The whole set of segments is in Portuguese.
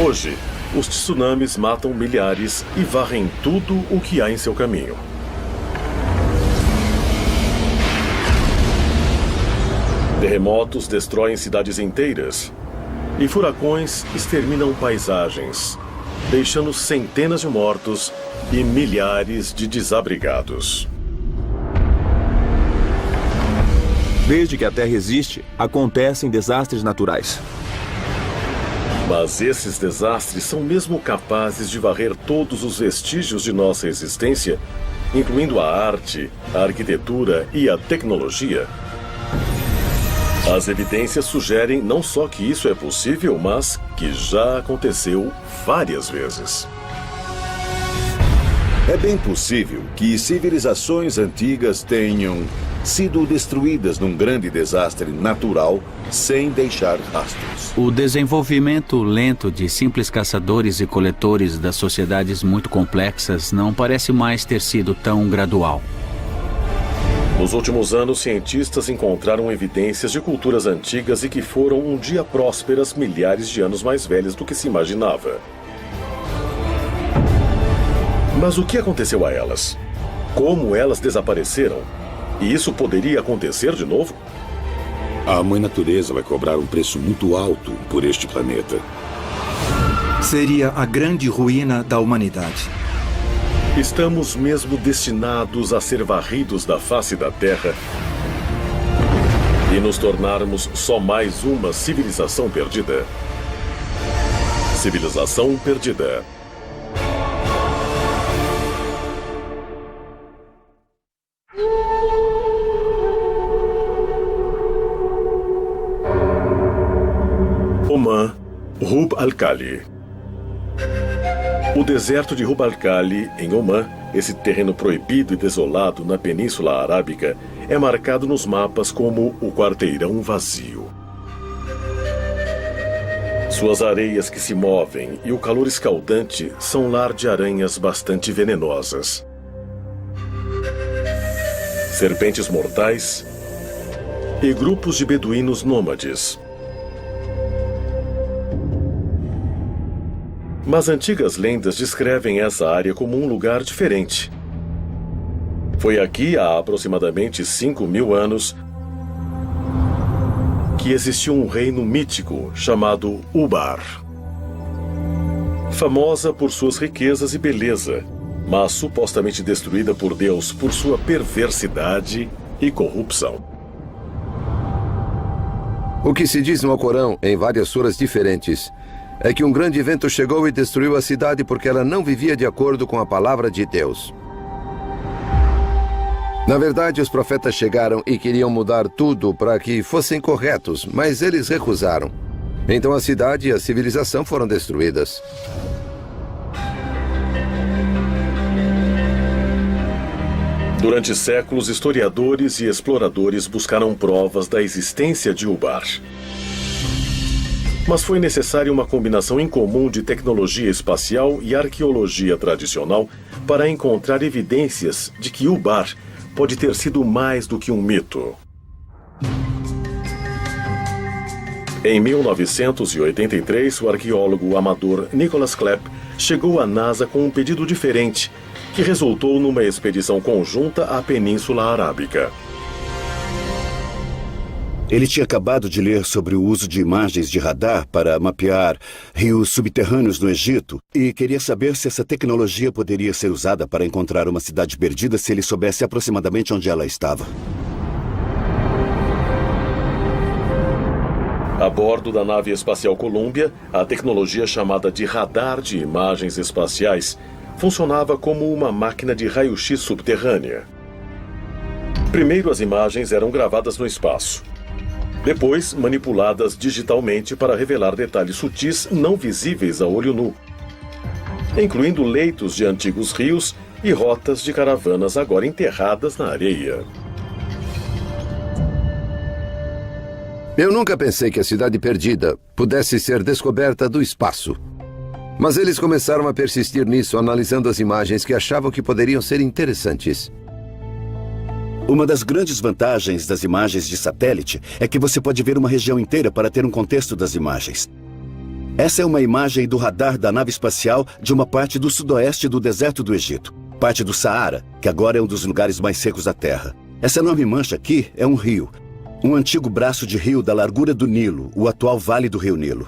Hoje, os tsunamis matam milhares e varrem tudo o que há em seu caminho. Terremotos destroem cidades inteiras e furacões exterminam paisagens, deixando centenas de mortos e milhares de desabrigados. Desde que a Terra existe, acontecem desastres naturais. Mas esses desastres são mesmo capazes de varrer todos os vestígios de nossa existência, incluindo a arte, a arquitetura e a tecnologia? As evidências sugerem não só que isso é possível, mas que já aconteceu várias vezes. É bem possível que civilizações antigas tenham sido destruídas num grande desastre natural sem deixar rastros. O desenvolvimento lento de simples caçadores e coletores das sociedades muito complexas não parece mais ter sido tão gradual. Nos últimos anos, cientistas encontraram evidências de culturas antigas e que foram um dia prósperas milhares de anos mais velhas do que se imaginava. Mas o que aconteceu a elas? Como elas desapareceram? E isso poderia acontecer de novo? A Mãe Natureza vai cobrar um preço muito alto por este planeta. Seria a grande ruína da humanidade. Estamos mesmo destinados a ser varridos da face da Terra e nos tornarmos só mais uma civilização perdida. Civilização perdida. Oman, Rub al-Khali. O deserto de Rub al-Khali, em Oman, esse terreno proibido e desolado na Península Arábica, é marcado nos mapas como o quarteirão vazio. Suas areias que se movem e o calor escaldante são lar de aranhas bastante venenosas. Serpentes mortais e grupos de beduínos nômades. Mas antigas lendas descrevem essa área como um lugar diferente. Foi aqui, há aproximadamente 5.000 anos, que existiu um reino mítico chamado Ubar. Famosa por suas riquezas e beleza, mas supostamente destruída por Deus por sua perversidade e corrupção. O que se diz no Alcorão, em várias suras diferentes, é que um grande vento chegou e destruiu a cidade porque ela não vivia de acordo com a palavra de Deus. Na verdade, os profetas chegaram e queriam mudar tudo para que fossem corretos, mas eles recusaram. Então a cidade e a civilização foram destruídas. Durante séculos, historiadores e exploradores buscaram provas da existência de Ubar. Mas foi necessária uma combinação incomum de tecnologia espacial e arqueologia tradicional para encontrar evidências de que Ubar pode ter sido mais do que um mito. Em 1983, o arqueólogo amador Nicholas Klepp chegou à NASA com um pedido diferente, que resultou numa expedição conjunta à Península Arábica. Ele tinha acabado de ler sobre o uso de imagens de radar para mapear rios subterrâneos no Egito e queria saber se essa tecnologia poderia ser usada para encontrar uma cidade perdida se ele soubesse aproximadamente onde ela estava. A bordo da nave espacial Columbia, a tecnologia chamada de radar de imagens espaciais funcionava como uma máquina de raio-x subterrânea. Primeiro, as imagens eram gravadas no espaço. Depois, manipuladas digitalmente para revelar detalhes sutis não visíveis a olho nu, incluindo leitos de antigos rios e rotas de caravanas agora enterradas na areia. Eu nunca pensei que a cidade perdida pudesse ser descoberta do espaço. Mas eles começaram a persistir nisso, analisando as imagens que achavam que poderiam ser interessantes. Uma das grandes vantagens das imagens de satélite é que você pode ver uma região inteira para ter um contexto das imagens. Essa é uma imagem do radar da nave espacial de uma parte do sudoeste do deserto do Egito, parte do Saara, que agora é um dos lugares mais secos da Terra. Essa enorme mancha aqui é um rio, um antigo braço de rio da largura do Nilo, o atual Vale do Rio Nilo.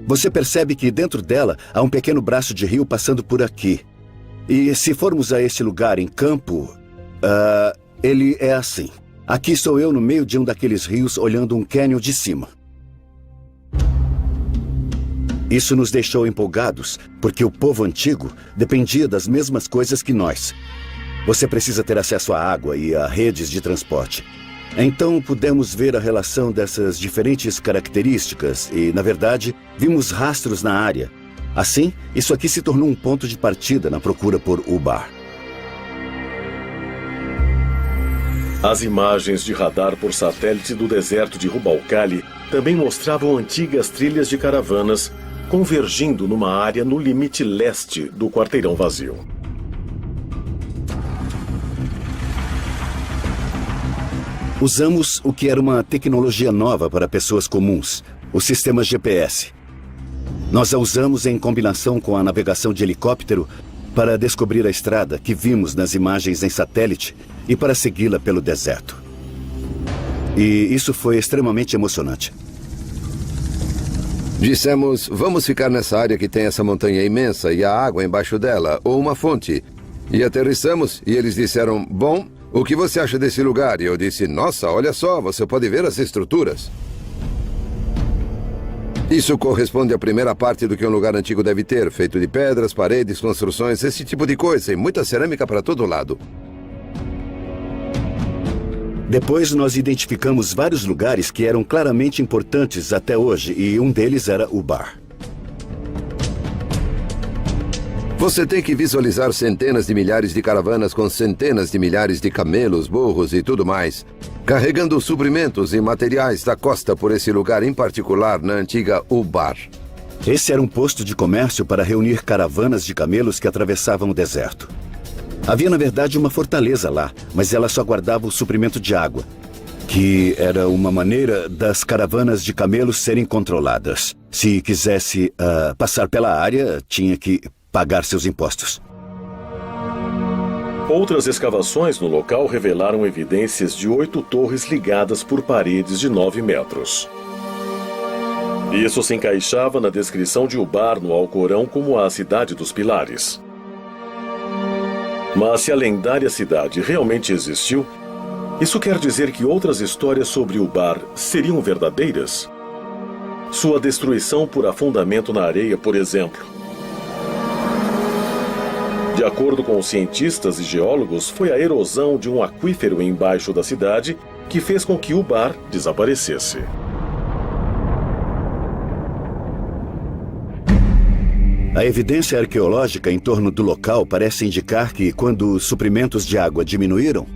Você percebe que dentro dela há um pequeno braço de rio passando por aqui. E se formos a esse lugar em campo, ele é assim. Aqui sou eu no meio de um daqueles rios olhando um cânion de cima. Isso nos deixou empolgados, porque o povo antigo dependia das mesmas coisas que nós. Você precisa ter acesso à água e a redes de transporte. Então pudemos ver a relação dessas diferentes características e, na verdade, vimos rastros na área. Assim, isso aqui se tornou um ponto de partida na procura por Ubar. As imagens de radar por satélite do deserto de Rub al-Khali também mostravam antigas trilhas de caravanas convergindo numa área no limite leste do quarteirão vazio. Usamos o que era uma tecnologia nova para pessoas comuns, o sistema GPS. Nós a usamos em combinação com a navegação de helicóptero para descobrir a estrada que vimos nas imagens em satélite e para segui-la pelo deserto. E isso foi extremamente emocionante. Dissemos, vamos ficar nessa área que tem essa montanha imensa e a água embaixo dela, ou uma fonte. E aterrissamos e eles disseram, bom, o que você acha desse lugar? E eu disse, nossa, olha só, você pode ver as estruturas. Isso corresponde à primeira parte do que um lugar antigo deve ter, feito de pedras, paredes, construções, esse tipo de coisa, e muita cerâmica para todo lado. Depois nós identificamos vários lugares que eram claramente importantes até hoje, e um deles era Ubar. Você tem que visualizar centenas de milhares de caravanas com centenas de milhares de camelos, burros e tudo mais, carregando suprimentos e materiais da costa por esse lugar em particular na antiga Ubar. Esse era um posto de comércio para reunir caravanas de camelos que atravessavam o deserto. Havia, na verdade, uma fortaleza lá, mas ela só guardava o suprimento de água, que era uma maneira das caravanas de camelos serem controladas. Se quisesse passar pela área, tinha que pagar seus impostos. Outras escavações no local revelaram evidências de 8 torres ligadas por paredes de 9 metros. Isso se encaixava na descrição de Ubar no Alcorão como a cidade dos pilares. Mas se a lendária cidade realmente existiu, isso quer dizer que outras histórias sobre Ubar seriam verdadeiras? Sua destruição por afundamento na areia, por exemplo. De acordo com os cientistas e geólogos, foi a erosão de um aquífero embaixo da cidade que fez com que Ubar desaparecesse. A evidência arqueológica em torno do local parece indicar que, quando os suprimentos de água diminuíram,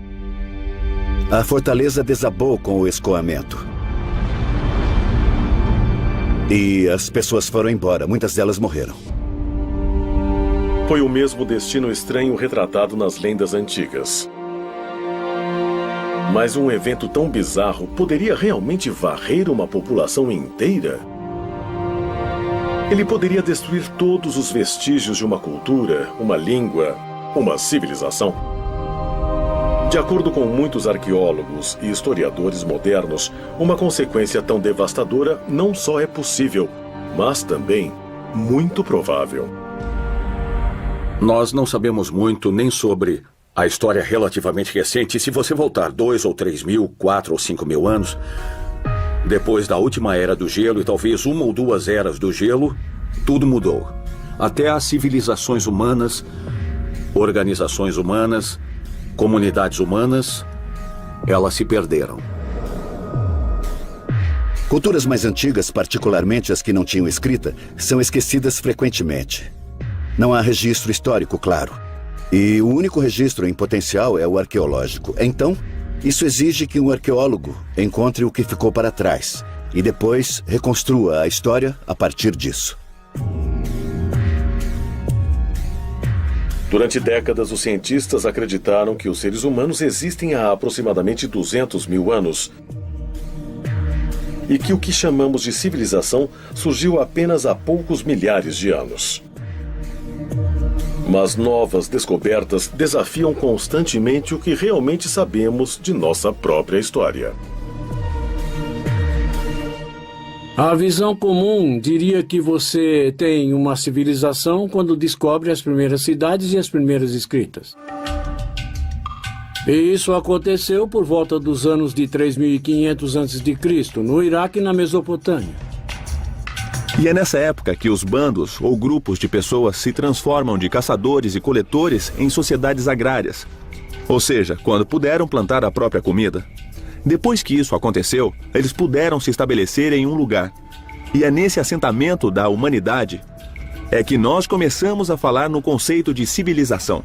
a fortaleza desabou com o escoamento. E as pessoas foram embora, muitas delas morreram. Foi o mesmo destino estranho retratado nas lendas antigas. Mas um evento tão bizarro poderia realmente varrer uma população inteira? Ele poderia destruir todos os vestígios de uma cultura, uma língua, uma civilização. De acordo com muitos arqueólogos e historiadores modernos, uma consequência tão devastadora não só é possível, mas também muito provável. Nós não sabemos muito nem sobre a história relativamente recente. Se você voltar 2 ou 3 mil, 4 ou 5 mil anos, depois da última era do gelo e talvez 1 ou 2 eras do gelo, tudo mudou. Até as civilizações humanas, organizações humanas, comunidades humanas, elas se perderam. Culturas mais antigas, particularmente as que não tinham escrita, são esquecidas frequentemente. Não há registro histórico, claro. E o único registro em potencial é o arqueológico. Então, isso exige que um arqueólogo encontre o que ficou para trás e depois reconstrua a história a partir disso. Durante décadas, os cientistas acreditaram que os seres humanos existem há aproximadamente 200 mil anos. e que o que chamamos de civilização surgiu apenas há poucos milhares de anos. Mas novas descobertas desafiam constantemente o que realmente sabemos de nossa própria história. A visão comum diria que você tem uma civilização quando descobre as primeiras cidades e as primeiras escritas. E isso aconteceu por volta dos anos de 3.500 a.C., no Iraque e na Mesopotâmia. E é nessa época que os bandos ou grupos de pessoas se transformam de caçadores e coletores em sociedades agrárias. Ou seja, quando puderam plantar a própria comida. Depois que isso aconteceu, eles puderam se estabelecer em um lugar. E é nesse assentamento da humanidade é que nós começamos a falar no conceito de civilização.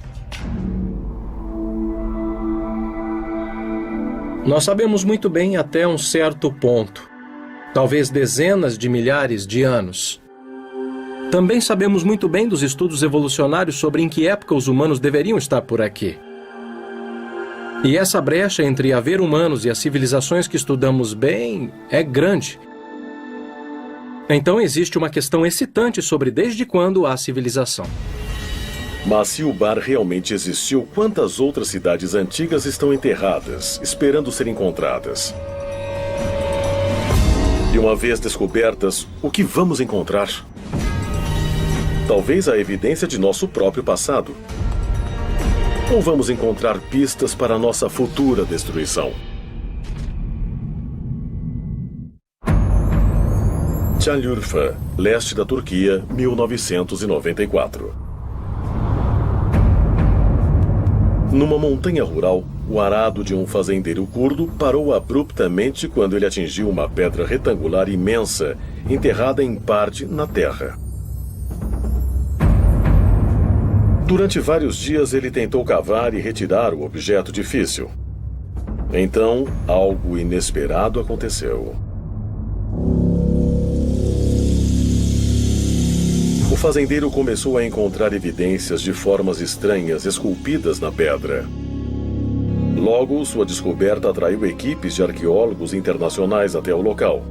Nós sabemos muito bem até um certo ponto, talvez dezenas de milhares de anos. Também sabemos muito bem dos estudos evolucionários sobre em que época os humanos deveriam estar por aqui. E essa brecha entre haver humanos e as civilizações que estudamos bem é grande. Então existe uma questão excitante sobre desde quando há civilização. Mas se o Bar realmente existiu, quantas outras cidades antigas estão enterradas, esperando ser encontradas? E uma vez descobertas, o que vamos encontrar? Talvez a evidência de nosso próprio passado. Ou vamos encontrar pistas para nossa futura destruição? Şanlıurfa, leste da Turquia, 1994. Numa montanha rural, o arado de um fazendeiro curdo parou abruptamente quando ele atingiu uma pedra retangular imensa, enterrada em parte na terra. Durante vários dias ele tentou cavar e retirar o objeto difícil. Então, algo inesperado aconteceu. O fazendeiro começou a encontrar evidências de formas estranhas esculpidas na pedra. Logo, sua descoberta atraiu equipes de arqueólogos internacionais até o local.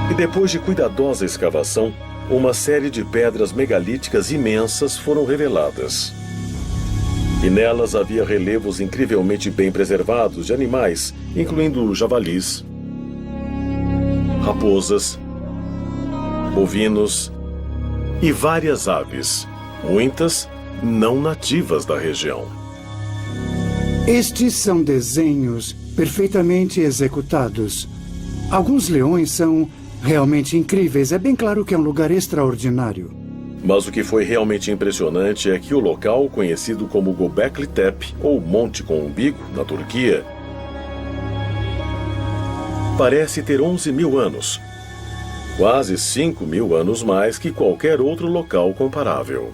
E depois de cuidadosa escavação, uma série de pedras megalíticas imensas foram reveladas. E nelas havia relevos incrivelmente bem preservados de animais, incluindo javalis, raposas, bovinos e várias aves, muitas não nativas da região. Estes são desenhos perfeitamente executados. Alguns leões são realmente incríveis. É bem claro que é um lugar extraordinário. Mas o que foi realmente impressionante é que o local, conhecido como Göbekli Tepe, ou Monte com Umbigo, na Turquia, parece ter 11.000 anos. Quase 5.000 anos mais que qualquer outro local comparável.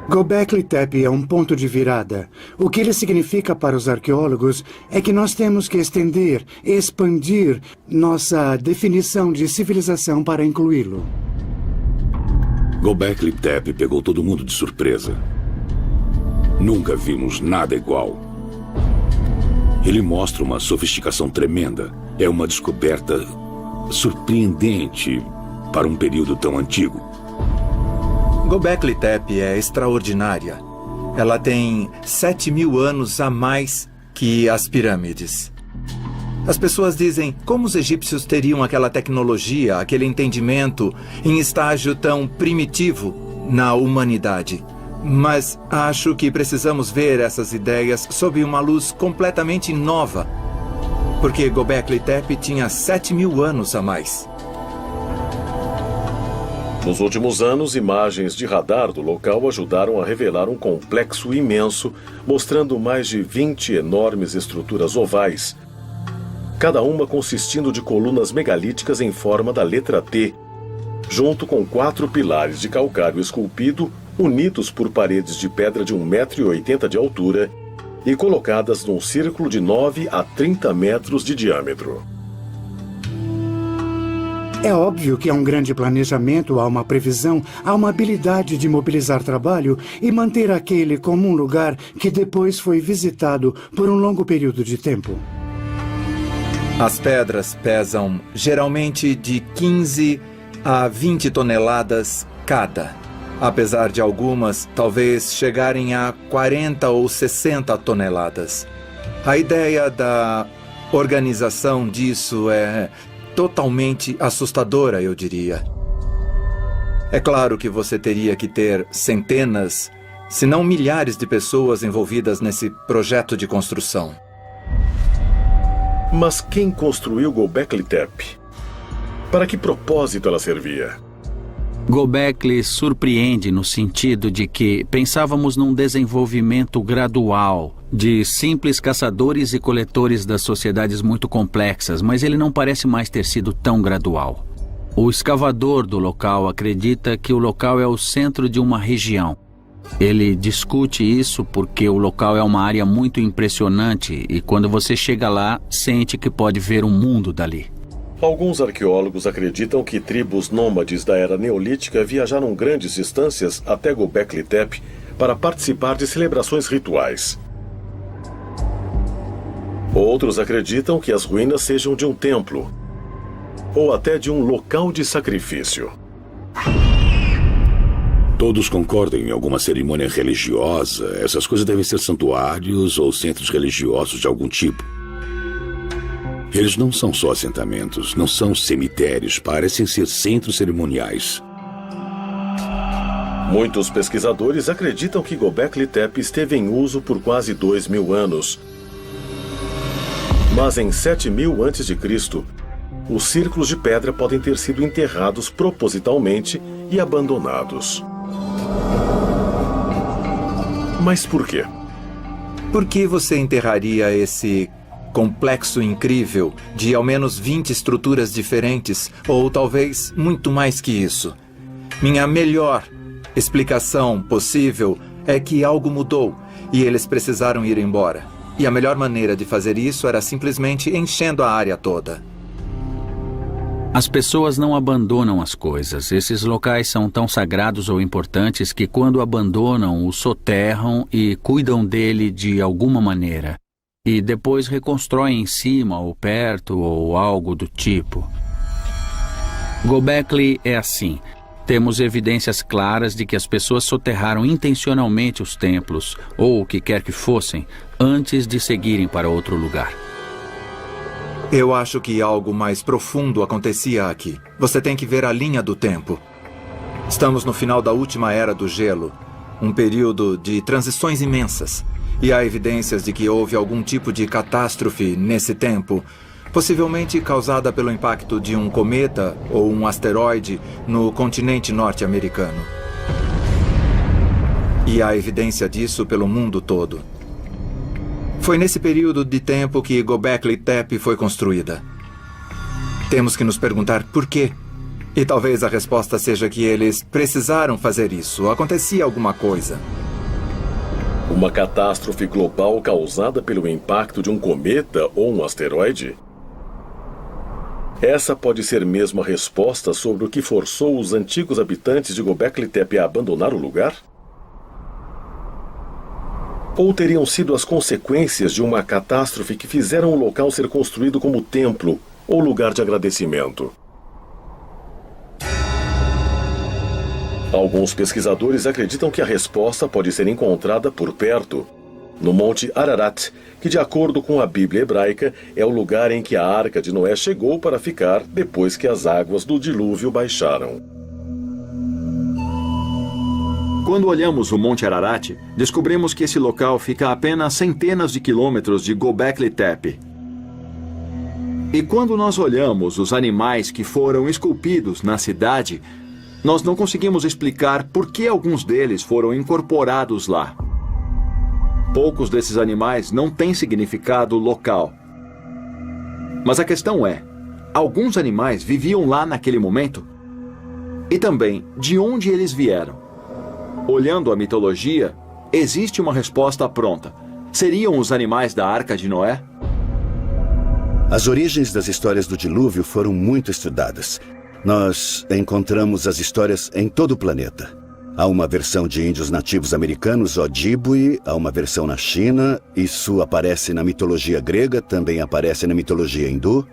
Göbekli Tepe é um ponto de virada. O que ele significa para os arqueólogos é que nós temos que estender, expandir nossa definição de civilização para incluí-lo. Göbekli Tepe pegou todo mundo de surpresa. Nunca vimos nada igual. Ele mostra uma sofisticação tremenda. É uma descoberta surpreendente para um período tão antigo. Göbekli Tepe é extraordinária. Ela tem 7.000 anos a mais que as pirâmides. As pessoas dizem como os egípcios teriam aquela tecnologia, aquele entendimento em estágio tão primitivo na humanidade. Mas acho que precisamos ver essas ideias sob uma luz completamente nova. Porque Göbekli Tepe tinha 7.000 anos a mais. Nos últimos anos, imagens de radar do local ajudaram a revelar um complexo imenso, mostrando mais de 20 enormes estruturas ovais, cada uma consistindo de colunas megalíticas em forma da letra T, junto com 4 pilares de calcário esculpido, unidos por paredes de pedra de 1,80 m de altura e colocadas num círculo de 9 a 30 metros de diâmetro. É óbvio que há um grande planejamento, há uma previsão, há uma habilidade de mobilizar trabalho e manter aquele como um lugar que depois foi visitado por um longo período de tempo. As pedras pesam geralmente de 15 a 20 toneladas cada, apesar de algumas talvez chegarem a 40 ou 60 toneladas. A ideia da organização disso é totalmente assustadora, eu diria. É claro que você teria que ter centenas, se não milhares de pessoas envolvidas nesse projeto de construção. Mas quem construiu Göbekli Tepe? Para que propósito ela servia? Göbekli surpreende no sentido de que pensávamos num desenvolvimento gradual de simples caçadores e coletores das sociedades muito complexas, mas ele não parece mais ter sido tão gradual. O escavador do local acredita que o local é o centro de uma região. Ele discute isso porque o local é uma área muito impressionante e quando você chega lá, sente que pode ver o mundo dali. Alguns arqueólogos acreditam que tribos nômades da era neolítica viajaram grandes distâncias até Göbekli Tepe para participar de celebrações rituais. Outros acreditam que as ruínas sejam de um templo ou até de um local de sacrifício. Todos concordam em alguma cerimônia religiosa. Essas coisas devem ser santuários ou centros religiosos de algum tipo. Eles não são só assentamentos, não são cemitérios, parecem ser centros cerimoniais. Muitos pesquisadores acreditam que Göbekli Tepe esteve em uso por quase 2.000 anos. Mas em 7.000 a.C., os círculos de pedra podem ter sido enterrados propositalmente e abandonados. Mas por quê? Por que você enterraria esse complexo incrível de ao menos 20 estruturas diferentes, ou talvez muito mais que isso? Minha melhor explicação possível é que algo mudou e eles precisaram ir embora. E a melhor maneira de fazer isso era simplesmente enchendo a área toda. As pessoas não abandonam as coisas. Esses locais são tão sagrados ou importantes que quando abandonam, o soterram e cuidam dele de alguma maneira. E depois reconstroem em cima ou perto ou algo do tipo. Göbekli é assim. Temos evidências claras de que as pessoas soterraram intencionalmente os templos, ou o que quer que fossem, antes de seguirem para outro lugar. Eu acho que algo mais profundo acontecia aqui. Você tem que ver a linha do tempo. Estamos no final da última era do gelo, um período de transições imensas. E há evidências de que houve algum tipo de catástrofe nesse tempo, possivelmente causada pelo impacto de um cometa ou um asteroide no continente norte-americano. E há evidência disso pelo mundo todo. Foi nesse período de tempo que Göbekli Tepe foi construída. Temos que nos perguntar por quê. E talvez a resposta seja que eles precisaram fazer isso. Acontecia alguma coisa. Uma catástrofe global causada pelo impacto de um cometa ou um asteroide? Essa pode ser mesmo a resposta sobre o que forçou os antigos habitantes de Göbekli Tepe a abandonar o lugar? Ou teriam sido as consequências de uma catástrofe que fizeram o local ser construído como templo ou lugar de agradecimento? Alguns pesquisadores acreditam que a resposta pode ser encontrada por perto, no Monte Ararat, que, de acordo com a Bíblia hebraica, é o lugar em que a Arca de Noé chegou para ficar depois que as águas do dilúvio baixaram. Quando olhamos o Monte Ararat, descobrimos que esse local fica a apenas centenas de quilômetros de Göbekli Tepe. E quando nós olhamos os animais que foram esculpidos na cidade, nós não conseguimos explicar por que alguns deles foram incorporados lá. Poucos desses animais não têm significado local. Mas a questão é, alguns animais viviam lá naquele momento? E também, de onde eles vieram? Olhando a mitologia, existe uma resposta pronta. Seriam os animais da Arca de Noé? As origens das histórias do dilúvio foram muito estudadas. Nós encontramos as histórias em todo o planeta. Há uma versão de índios nativos americanos, Ojibwe, há uma versão na China, isso aparece na mitologia grega, também aparece na mitologia hindu.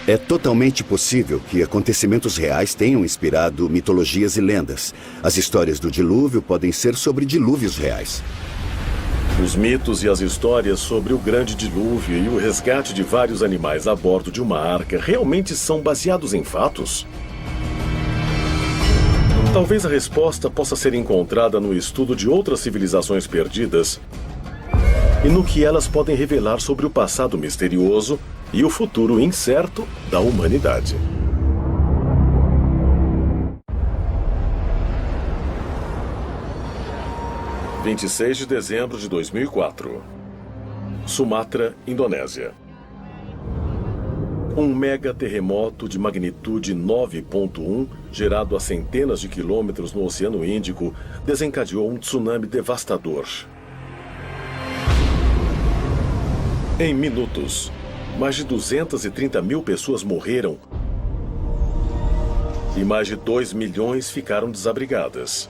É totalmente possível que acontecimentos reais tenham inspirado mitologias e lendas. As histórias do dilúvio podem ser sobre dilúvios reais. Os mitos e as histórias sobre o grande dilúvio e o resgate de vários animais a bordo de uma arca realmente são baseados em fatos? Talvez a resposta possa ser encontrada no estudo de outras civilizações perdidas e no que elas podem revelar sobre o passado misterioso e o futuro incerto da humanidade. – 26 de dezembro de 2004. Sumatra, Indonésia. Um mega terremoto de magnitude 9.1, gerado a centenas de quilômetros no Oceano Índico, desencadeou um tsunami devastador. Em minutos, mais de 230 mil pessoas morreram e mais de 2 milhões ficaram desabrigadas.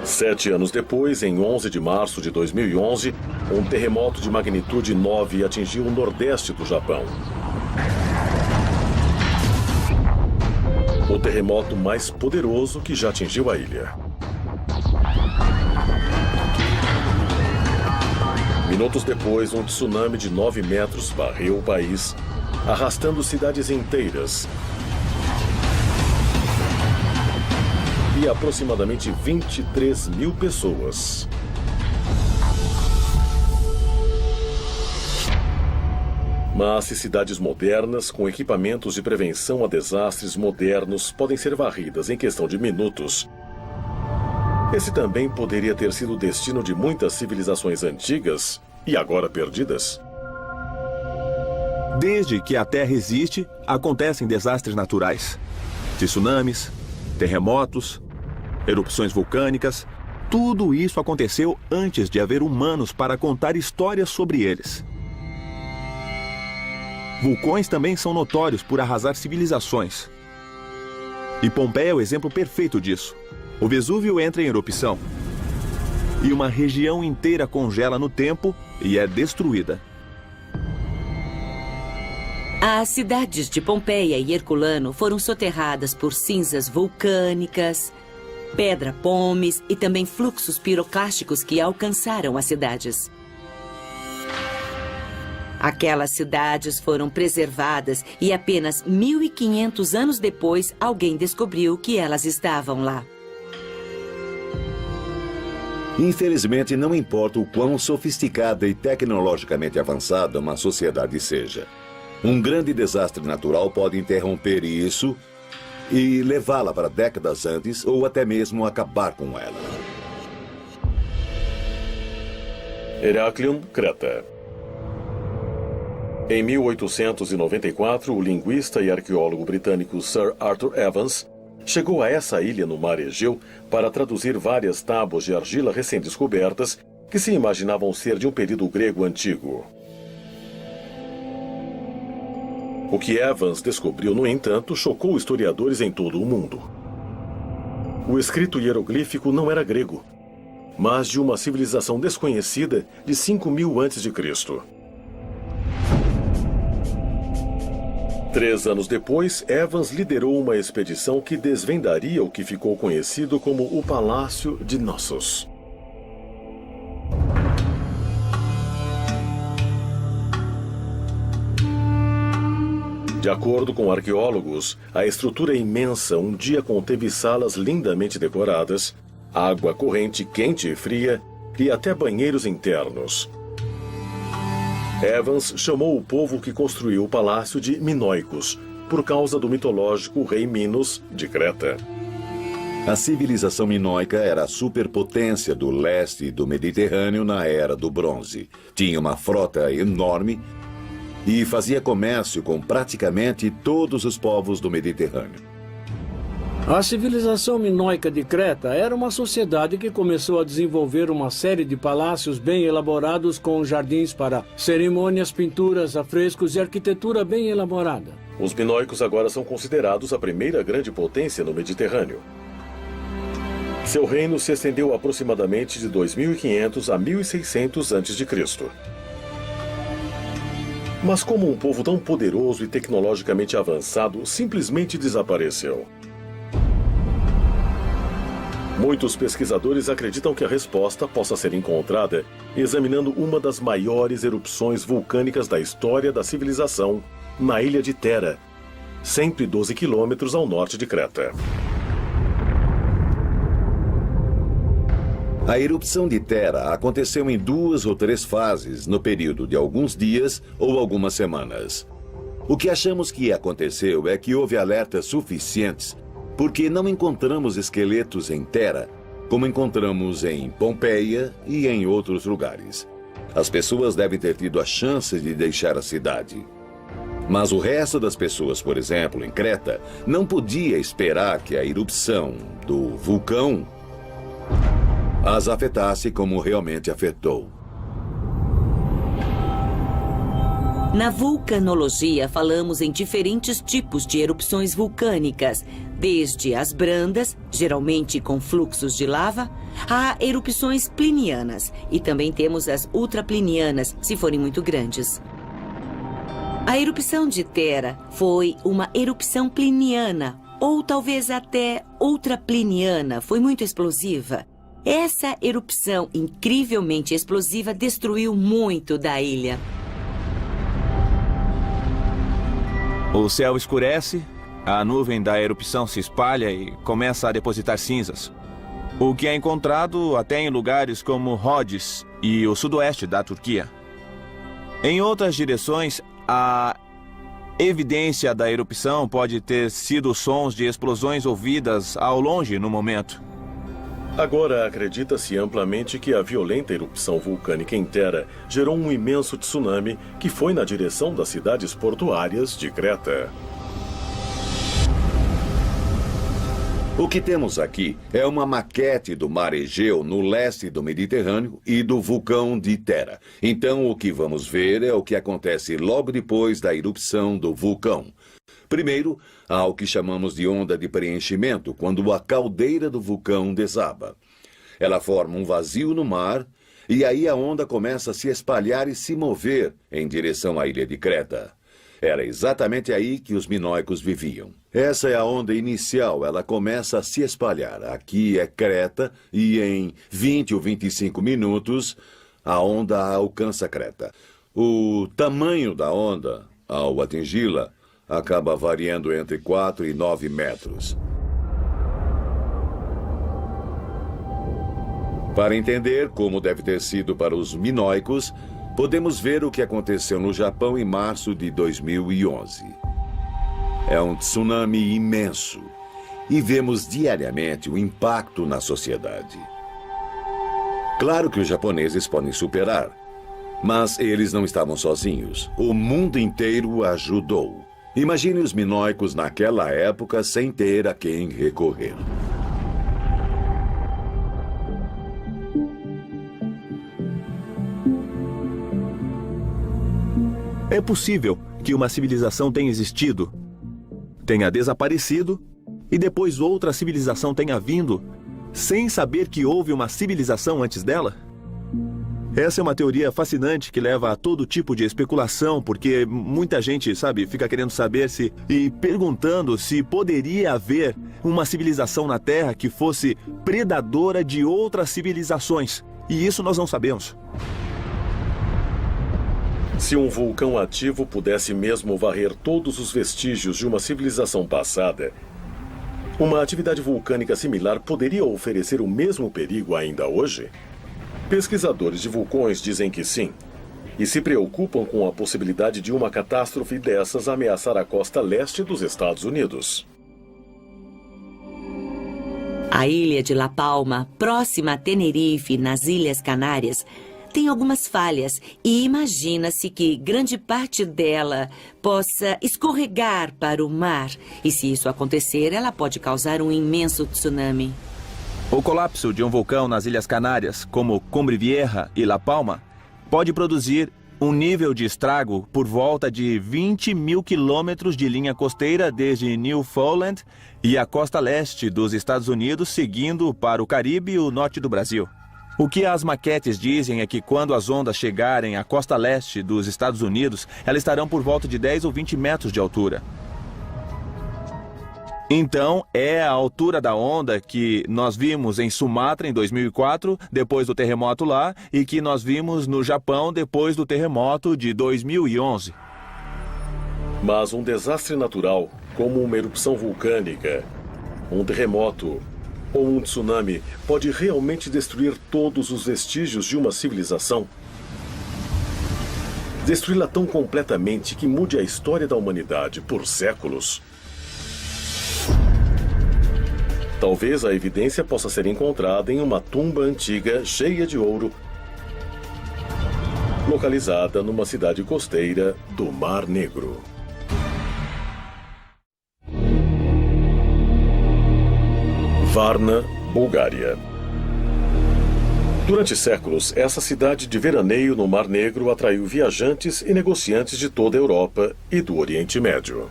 Sete anos depois, em 11 de março de 2011, um terremoto de magnitude 9 atingiu o nordeste do Japão. O terremoto mais poderoso que já atingiu a ilha. Minutos depois, um tsunami de 9 metros varreu o país, arrastando cidades inteiras. E aproximadamente 23 mil pessoas. Mas se cidades modernas, com equipamentos de prevenção a desastres modernos, podem ser varridas em questão de minutos, esse também poderia ter sido o destino de muitas civilizações antigas e agora perdidas. Desde que a Terra existe, acontecem desastres naturais. Tsunamis, terremotos, erupções vulcânicas. Tudo isso aconteceu antes de haver humanos para contar histórias sobre eles. Vulcões também são notórios por arrasar civilizações. E Pompeia é o exemplo perfeito disso. O Vesúvio entra em erupção. E uma região inteira congela no tempo e é destruída. As cidades de Pompeia e Herculano foram soterradas por cinzas vulcânicas, pedra-pomes e também fluxos piroclásticos que alcançaram as cidades. Aquelas cidades foram preservadas e apenas 1.500 anos depois alguém descobriu que elas estavam lá. Infelizmente, não importa o quão sofisticada e tecnologicamente avançada uma sociedade seja. Um grande desastre natural pode interromper isso e levá-la para décadas antes ou até mesmo acabar com ela. Heraklion, Creta. Em 1894, o linguista e arqueólogo britânico Sir Arthur Evans chegou a essa ilha no mar Egeu para traduzir várias tábuas de argila recém-descobertas que se imaginavam ser de um período grego antigo. O que Evans descobriu, no entanto, chocou historiadores em todo o mundo. O escrito hieroglífico não era grego, mas de uma civilização desconhecida de 5.000 a.C. 3 anos depois, Evans liderou uma expedição que desvendaria o que ficou conhecido como o Palácio de Knossos. De acordo com arqueólogos, a estrutura imensa um dia conteve salas lindamente decoradas, água corrente quente e fria e até banheiros internos. Evans chamou o povo que construiu o palácio de Minoicos, por causa do mitológico rei Minos de Creta. A civilização minoica era a superpotência do leste do Mediterrâneo na Era do Bronze. Tinha uma frota enorme e fazia comércio com praticamente todos os povos do Mediterrâneo. A civilização minoica de Creta era uma sociedade que começou a desenvolver uma série de palácios bem elaborados com jardins para cerimônias, pinturas, afrescos e arquitetura bem elaborada. Os minoicos agora são considerados a primeira grande potência no Mediterrâneo. Seu reino se estendeu aproximadamente de 2500 a 1600 a.C. Mas como um povo tão poderoso e tecnologicamente avançado simplesmente desapareceu? Muitos pesquisadores acreditam que a resposta possa ser encontrada examinando uma das maiores erupções vulcânicas da história da civilização, na ilha de Thera, 112 quilômetros ao norte de Creta. A erupção de Thera aconteceu em 2 ou 3 fases, no período de alguns dias ou algumas semanas. O que achamos que aconteceu é que houve alertas suficientes porque não encontramos esqueletos em Thera, como encontramos em Pompeia e em outros lugares. As pessoas devem ter tido a chance de deixar a cidade. Mas o resto das pessoas, por exemplo, em Creta, não podia esperar que a erupção do vulcão as afetasse como realmente afetou. Na vulcanologia, falamos em diferentes tipos de erupções vulcânicas, desde as brandas, geralmente com fluxos de lava, a erupções plinianas, e também temos as ultraplinianas, se forem muito grandes. A erupção de Thera foi uma erupção pliniana, ou talvez até ultrapliniana, foi muito explosiva. Essa erupção incrivelmente explosiva destruiu muito da ilha. O céu escurece, a nuvem da erupção se espalha e começa a depositar cinzas. O que é encontrado até em lugares como Rhodes e o sudoeste da Turquia. Em outras direções, a evidência da erupção pode ter sido sons de explosões ouvidas ao longe no momento. Agora acredita-se amplamente que a violenta erupção vulcânica em Thera gerou um imenso tsunami que foi na direção das cidades portuárias de Creta. O que temos aqui é uma maquete do mar Egeu no leste do Mediterrâneo e do vulcão de Thera. Então, o que vamos ver é o que acontece logo depois da erupção do vulcão. Primeiro, há o que chamamos de onda de preenchimento, quando a caldeira do vulcão desaba. Ela forma um vazio no mar, e aí a onda começa a se espalhar e se mover em direção à ilha de Creta. Era exatamente aí que os minoicos viviam. Essa é a onda inicial, ela começa a se espalhar. Aqui é Creta, e em 20 ou 25 minutos, a onda alcança Creta. O tamanho da onda, ao atingi-la, acaba variando entre 4 e 9 metros. Para entender como deve ter sido para os minoicos, podemos ver o que aconteceu no Japão em março de 2011. É um tsunami imenso e vemos diariamente o impacto na sociedade. Claro que os japoneses podem superar, mas eles não estavam sozinhos. O mundo inteiro ajudou. Imagine os minoicos naquela época sem ter a quem recorrer. É possível que uma civilização tenha existido, tenha desaparecido e depois outra civilização tenha vindo sem saber que houve uma civilização antes dela? Essa é uma teoria fascinante que leva a todo tipo de especulação, porque muita gente, fica querendo saber e perguntando se poderia haver uma civilização na Terra que fosse predadora de outras civilizações. E isso nós não sabemos. Se um vulcão ativo pudesse mesmo varrer todos os vestígios de uma civilização passada, uma atividade vulcânica similar poderia oferecer o mesmo perigo ainda hoje? Pesquisadores de vulcões dizem que sim, e se preocupam com a possibilidade de uma catástrofe dessas ameaçar a costa leste dos Estados Unidos. A ilha de La Palma, próxima a Tenerife, nas Ilhas Canárias, tem algumas falhas e imagina-se que grande parte dela possa escorregar para o mar. E se isso acontecer, ela pode causar um imenso tsunami. O colapso de um vulcão nas Ilhas Canárias, como Cumbre Vieja e La Palma, pode produzir um nível de estrago por volta de 20 mil quilômetros de linha costeira desde Newfoundland e a costa leste dos Estados Unidos, seguindo para o Caribe e o norte do Brasil. O que as maquetes dizem é que quando as ondas chegarem à costa leste dos Estados Unidos, elas estarão por volta de 10 ou 20 metros de altura. Então, é a altura da onda que nós vimos em Sumatra em 2004, depois do terremoto lá, e que nós vimos no Japão depois do terremoto de 2011. Mas um desastre natural, como uma erupção vulcânica, um terremoto ou um tsunami, pode realmente destruir todos os vestígios de uma civilização? Destruí-la tão completamente que mude a história da humanidade por séculos? Talvez a evidência possa ser encontrada em uma tumba antiga cheia de ouro, localizada numa cidade costeira do Mar Negro. Varna, Bulgária. Durante séculos, essa cidade de veraneio no Mar Negro atraiu viajantes e negociantes de toda a Europa e do Oriente Médio.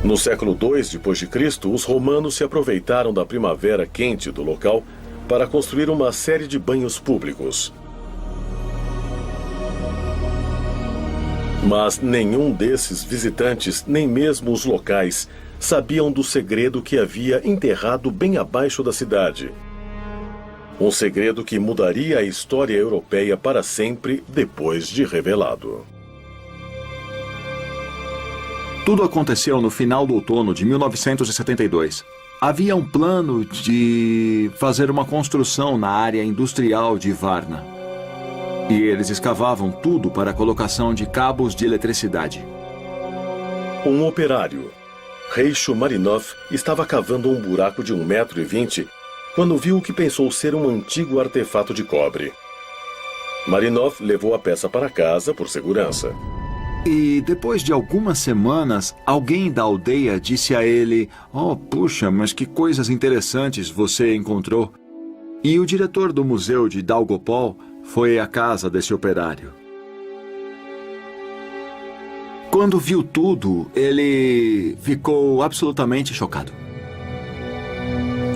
No século II d.C., os romanos se aproveitaram da primavera quente do local para construir uma série de banhos públicos. Mas nenhum desses visitantes, nem mesmo os locais, sabiam do segredo que havia enterrado bem abaixo da cidade. Um segredo que mudaria a história europeia para sempre depois de revelado. Tudo aconteceu no final do outono de 1972. Havia um plano de fazer uma construção na área industrial de Varna. E eles escavavam tudo para a colocação de cabos de eletricidade. Um operário, Reicho Marinov, estava cavando um buraco de 1,20 m quando viu o que pensou ser um antigo artefato de cobre. Marinov levou a peça para casa por segurança. E depois de algumas semanas, alguém da aldeia disse a ele: "Oh, puxa, mas que coisas interessantes você encontrou." E o diretor do museu de Daugopol foi à casa desse operário. Quando viu tudo, ele ficou absolutamente chocado.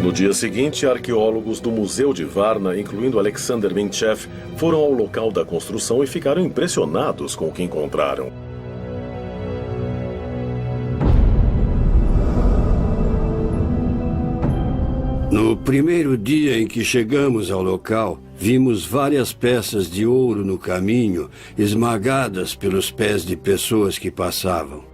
No dia seguinte, arqueólogos do Museu de Varna, incluindo Alexander Mintchev, foram ao local da construção e ficaram impressionados com o que encontraram. No primeiro dia em que chegamos ao local, vimos várias peças de ouro no caminho, esmagadas pelos pés de pessoas que passavam.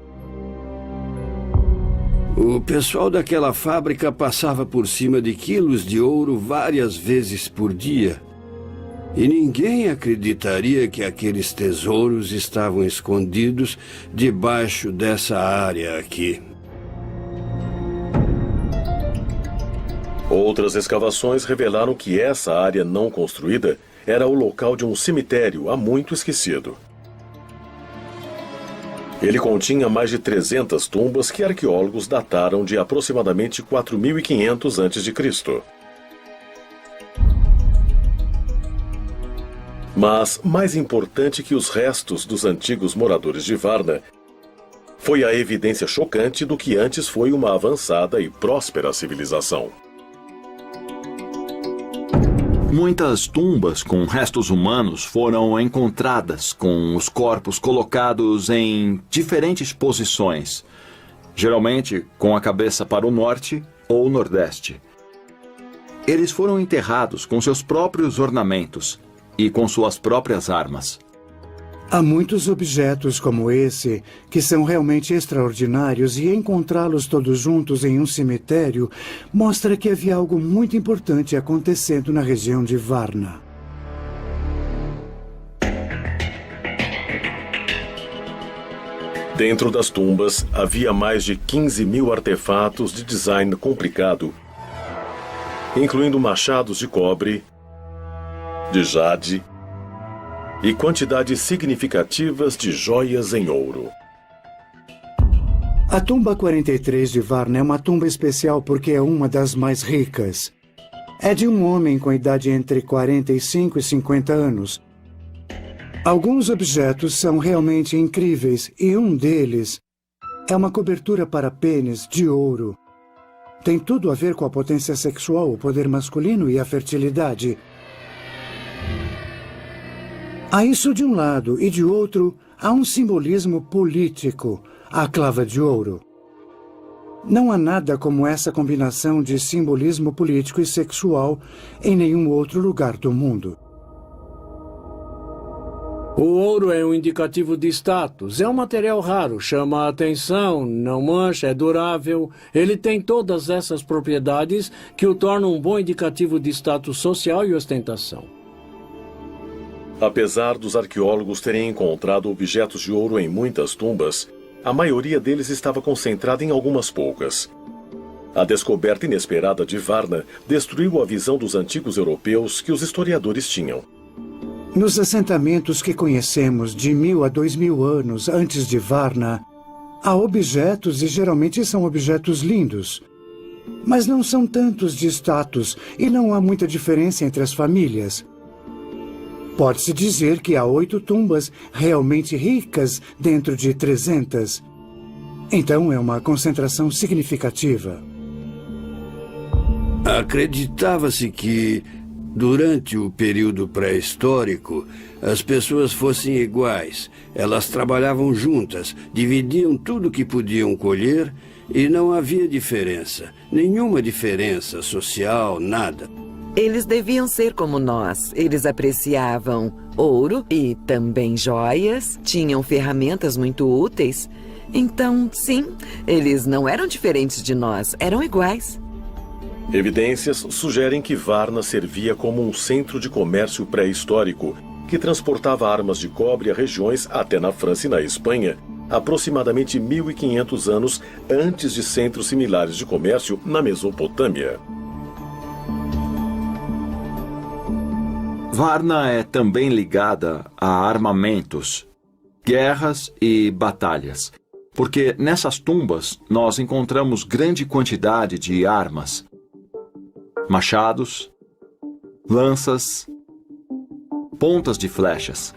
O pessoal daquela fábrica passava por cima de quilos de ouro várias vezes por dia. E ninguém acreditaria que aqueles tesouros estavam escondidos debaixo dessa área aqui. Outras escavações revelaram que essa área não construída era o local de um cemitério há muito esquecido. Ele continha mais de 300 tumbas que arqueólogos dataram de aproximadamente 4.500 a.C. Mas, mais importante que os restos dos antigos moradores de Varna, foi a evidência chocante do que antes foi uma avançada e próspera civilização. Muitas tumbas com restos humanos foram encontradas, com os corpos colocados em diferentes posições, geralmente com a cabeça para o norte ou nordeste. Eles foram enterrados com seus próprios ornamentos e com suas próprias armas. Há muitos objetos como esse que são realmente extraordinários e encontrá-los todos juntos em um cemitério mostra que havia algo muito importante acontecendo na região de Varna. Dentro das tumbas havia mais de 15.000 artefatos de design complicado, incluindo machados de cobre, de jade e quantidades significativas de joias em ouro. A tumba 43 de Varna é uma tumba especial porque é uma das mais ricas. é de um homem com idade entre 45 e 50 anos. Alguns objetos são realmente incríveis e um deles é uma cobertura para pênis de ouro. Tem tudo a ver com a potência sexual, o poder masculino e a fertilidade. Há isso de um lado e de outro há um simbolismo político, a clava de ouro. Não há nada como essa combinação de simbolismo político e sexual em nenhum outro lugar do mundo. O ouro é um indicativo de status. É um material raro, chama a atenção, não mancha, é durável. Ele tem todas essas propriedades que o tornam um bom indicativo de status social e ostentação. Apesar dos arqueólogos terem encontrado objetos de ouro em muitas tumbas, a maioria deles estava concentrada em algumas poucas. A descoberta inesperada de Varna destruiu a visão dos antigos europeus que os historiadores tinham. Nos assentamentos que conhecemos de 1000 a 2000 anos antes de Varna, há objetos e geralmente são objetos lindos. Mas não são tantos de status e não há muita diferença entre as famílias. Pode-se dizer que há 8 tumbas realmente ricas dentro de 300. Então é uma concentração significativa. Acreditava-se que, durante o período pré-histórico, as pessoas fossem iguais. Elas trabalhavam juntas, dividiam tudo que podiam colher e não havia diferença. Nenhuma diferença social, nada. Eles deviam ser como nós. Eles apreciavam ouro e também joias, tinham ferramentas muito úteis. Então, sim, eles não eram diferentes de nós, eram iguais. Evidências sugerem que Varna servia como um centro de comércio pré-histórico, que transportava armas de cobre a regiões até na França e na Espanha, aproximadamente 1500 anos antes de centros similares de comércio na Mesopotâmia. Varna é também ligada a armamentos, guerras e batalhas, porque nessas tumbas nós encontramos grande quantidade de armas, machados, lanças, pontas de flechas.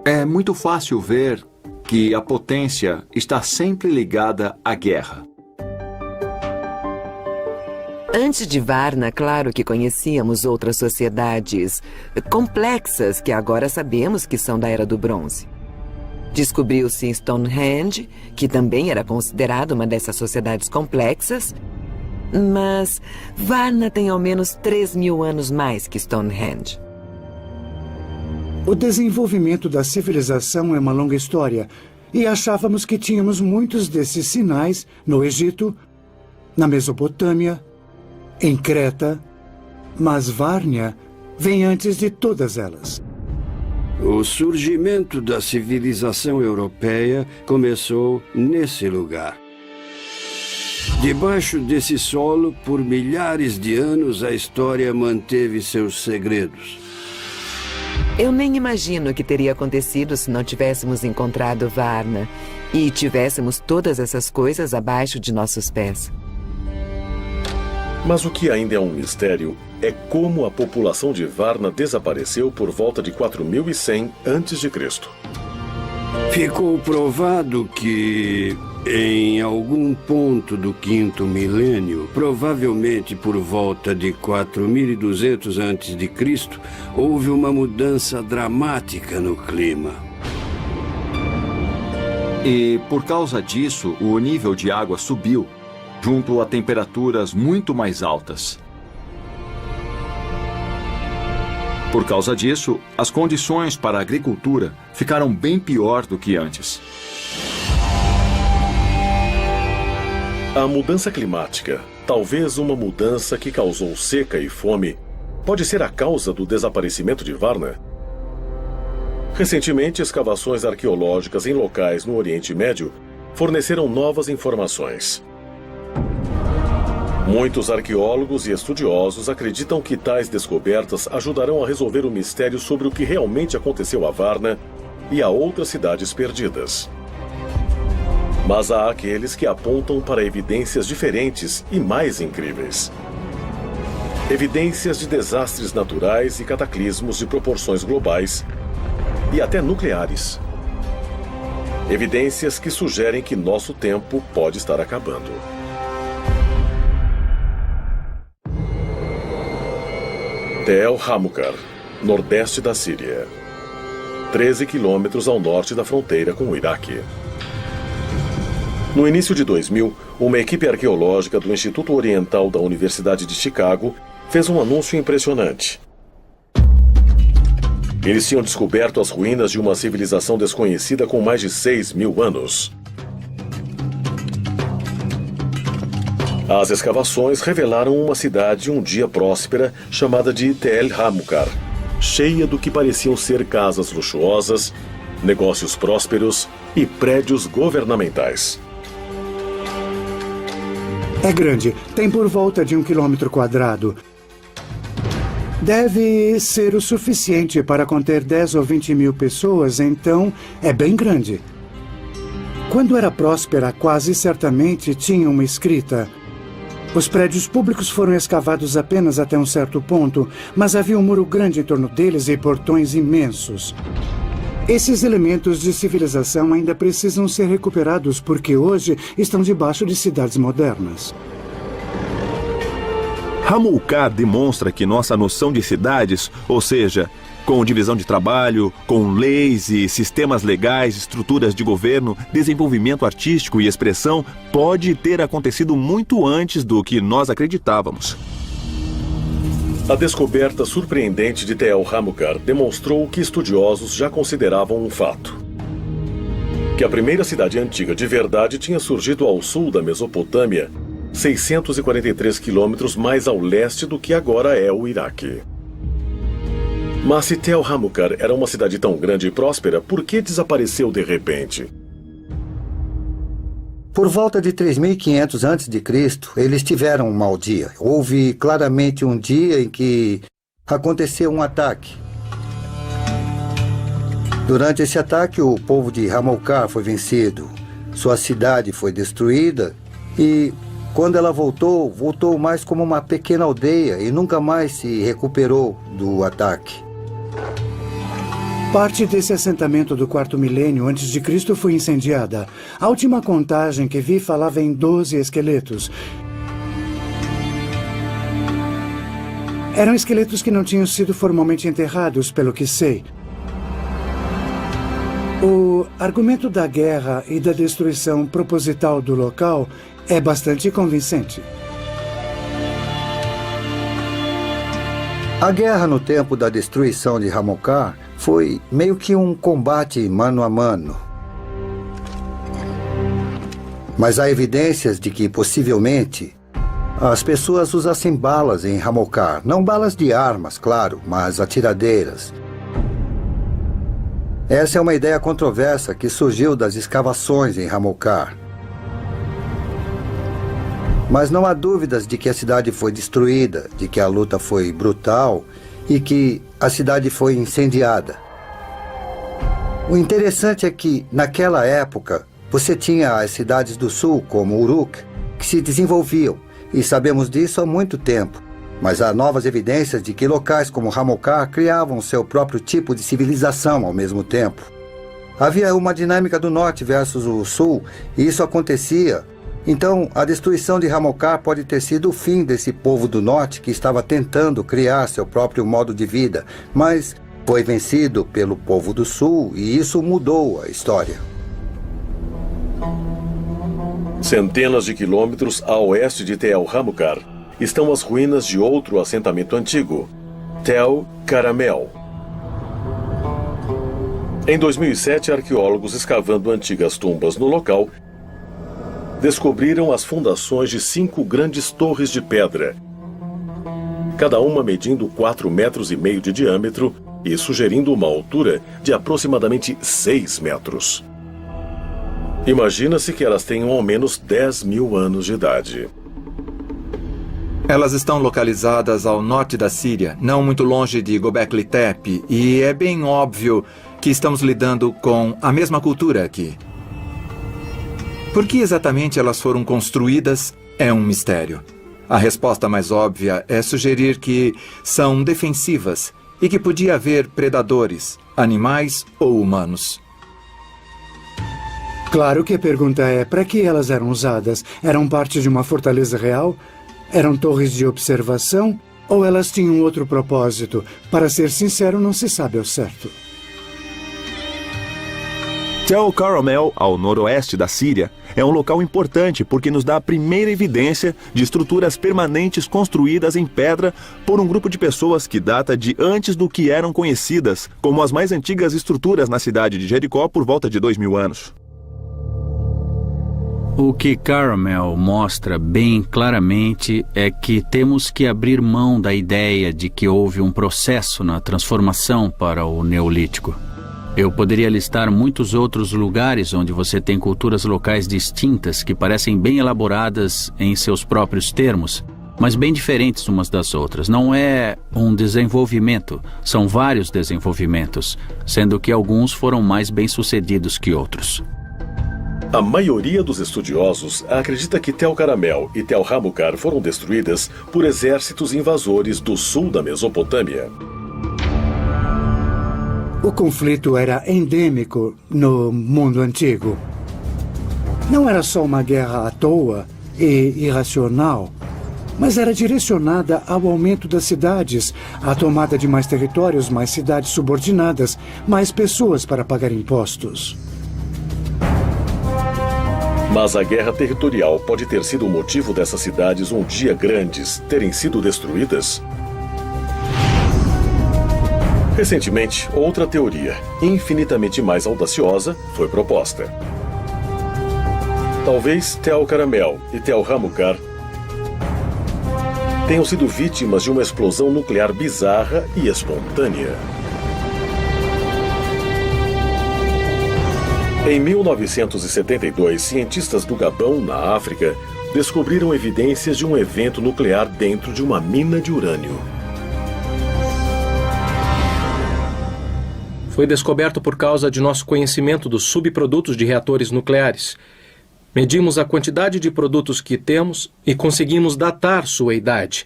É muito fácil ver que a potência está sempre ligada à guerra. Antes de Varna, claro que conhecíamos outras sociedades complexas que agora sabemos que são da Era do Bronze. Descobriu-se Stonehenge, que também era considerado uma dessas sociedades complexas, mas Varna tem ao menos 3.000 anos mais que Stonehenge. O desenvolvimento da civilização é uma longa história, e achávamos que tínhamos muitos desses sinais no Egito, na Mesopotâmia, em Creta, mas Varna vem antes de todas elas. O surgimento da civilização europeia começou nesse lugar. Debaixo desse solo, por milhares de anos, a história manteve seus segredos. Eu nem imagino o que teria acontecido se não tivéssemos encontrado Varna e tivéssemos todas essas coisas abaixo de nossos pés. Mas o que ainda é um mistério é como a população de Varna desapareceu por volta de 4100 a.C. Ficou provado que, em algum ponto do 5º milênio, provavelmente por volta de 4200 a.C., houve uma mudança dramática no clima. E, por causa disso, o nível de água subiu, junto a temperaturas muito mais altas. Por causa disso, as condições para a agricultura ficaram bem pior do que antes. A mudança climática, talvez uma mudança que causou seca e fome, pode ser a causa do desaparecimento de Varna? Recentemente, escavações arqueológicas em locais no Oriente Médio forneceram novas informações. Muitos arqueólogos e estudiosos acreditam que tais descobertas ajudarão a resolver o mistério sobre o que realmente aconteceu a Varna e a outras cidades perdidas. Mas há aqueles que apontam para evidências diferentes e mais incríveis. evidências de desastres naturais e cataclismos de proporções globais e até nucleares. Evidências que sugerem que nosso tempo pode estar acabando. Tel Hamukar, nordeste da Síria. 13 quilômetros ao norte da fronteira com o Iraque. No início de 2000, uma equipe arqueológica do Instituto Oriental da Universidade de Chicago fez um anúncio impressionante. Eles tinham descoberto as ruínas de uma civilização desconhecida com mais de 6.000 anos. As escavações revelaram uma cidade um dia próspera chamada de Tel Hamukar, cheia do que pareciam ser casas luxuosas, negócios prósperos e prédios governamentais. É grande, tem por volta de 1 quilômetro quadrado. Deve ser o suficiente para conter 10 ou 20 mil pessoas, então é bem grande. Quando era próspera, quase certamente tinha uma escrita. Os prédios públicos foram escavados apenas até um certo ponto, mas havia um muro grande em torno deles e portões imensos. Esses elementos de civilização ainda precisam ser recuperados porque hoje estão debaixo de cidades modernas. Hamukar demonstra que nossa noção de cidades, ou seja, com divisão de trabalho, com leis e sistemas legais, estruturas de governo, desenvolvimento artístico e expressão, pode ter acontecido muito antes do que nós acreditávamos. A descoberta surpreendente de Tel Hamukar demonstrou o que estudiosos já consideravam um fato: que a primeira cidade antiga de verdade tinha surgido ao sul da Mesopotâmia, 643 quilômetros mais ao leste do que agora é o Iraque. Mas se Tel Hamukar era uma cidade tão grande e próspera, por que desapareceu de repente? Por volta de 3.500 a.C., eles tiveram um mau dia. Houve claramente um dia em que aconteceu um ataque. Durante esse ataque, o povo de Hamukar foi vencido. Sua cidade foi destruída e, quando ela voltou mais como uma pequena aldeia e nunca mais se recuperou do ataque. Parte desse assentamento do 4º milênio antes de Cristo foi incendiada. A última contagem que vi falava em 12 esqueletos. Eram esqueletos que não tinham sido formalmente enterrados, pelo que sei. O argumento da guerra e da destruição proposital do local é bastante convincente. A guerra no tempo da destruição de Hamukar foi meio que um combate mano a mano. Mas há evidências de que, possivelmente, as pessoas usassem balas em Hamukar. Não balas de armas, claro, mas atiradeiras. Essa é uma ideia controversa que surgiu das escavações em Hamukar. Mas não há dúvidas de que a cidade foi destruída, de que a luta foi brutal e que a cidade foi incendiada. O interessante é que, naquela época, você tinha as cidades do sul, como Uruk, que se desenvolviam, e sabemos disso há muito tempo. Mas há novas evidências de que locais como Hamukar criavam seu próprio tipo de civilização ao mesmo tempo. Havia uma dinâmica do norte versus o sul, e isso acontecia. Então, a destruição de Hamukar pode ter sido o fim desse povo do norte que estava tentando criar seu próprio modo de vida, mas foi vencido pelo povo do sul e isso mudou a história. Centenas de quilômetros a oeste de Tel Hamukar estão as ruínas de outro assentamento antigo, Tel Caramel. Em 2007, arqueólogos escavando antigas tumbas no local descobriram as fundações de 5 grandes torres de pedra, cada uma medindo 4,5 metros de diâmetro e sugerindo uma altura de aproximadamente 6 metros. Imagina-se que elas tenham ao menos 10.000 anos de idade. Elas estão localizadas ao norte da Síria, não muito longe de Göbekli Tepe, e é bem óbvio que estamos lidando com a mesma cultura aqui. Por que exatamente elas foram construídas é um mistério. A resposta mais óbvia é sugerir que são defensivas e que podia haver predadores, animais ou humanos. Claro que a pergunta é, para que elas eram usadas? Eram parte de uma fortaleza real? Eram torres de observação? Ou elas tinham outro propósito? Para ser sincero, não se sabe ao certo. Tel Caramel, ao noroeste da Síria, é um local importante porque nos dá a primeira evidência de estruturas permanentes construídas em pedra por um grupo de pessoas que data de antes do que eram conhecidas como as mais antigas estruturas na cidade de Jericó por volta de 2000 anos. O que Caramel mostra bem claramente é que temos que abrir mão da ideia de que houve um processo na transformação para o Neolítico. Eu poderia listar muitos outros lugares onde você tem culturas locais distintas que parecem bem elaboradas em seus próprios termos, mas bem diferentes umas das outras. Não é um desenvolvimento, são vários desenvolvimentos, sendo que alguns foram mais bem-sucedidos que outros. A maioria dos estudiosos acredita que Tel Caramel e Tel Hamucar foram destruídas por exércitos invasores do sul da Mesopotâmia. O conflito era endêmico no mundo antigo. Não era só uma guerra à toa e irracional, mas era direcionada ao aumento das cidades, à tomada de mais territórios, mais cidades subordinadas, mais pessoas para pagar impostos. Mas a guerra territorial pode ter sido o motivo dessas cidades um dia grandes terem sido destruídas? Recentemente, outra teoria, infinitamente mais audaciosa, foi proposta. Talvez Tel Caramel e Tel Hamucar tenham sido vítimas de uma explosão nuclear bizarra e espontânea. Em 1972, cientistas do Gabão, na África, descobriram evidências de um evento nuclear dentro de uma mina de urânio. Foi descoberto por causa de nosso conhecimento dos subprodutos de reatores nucleares. Medimos a quantidade de produtos que temos e conseguimos datar sua idade.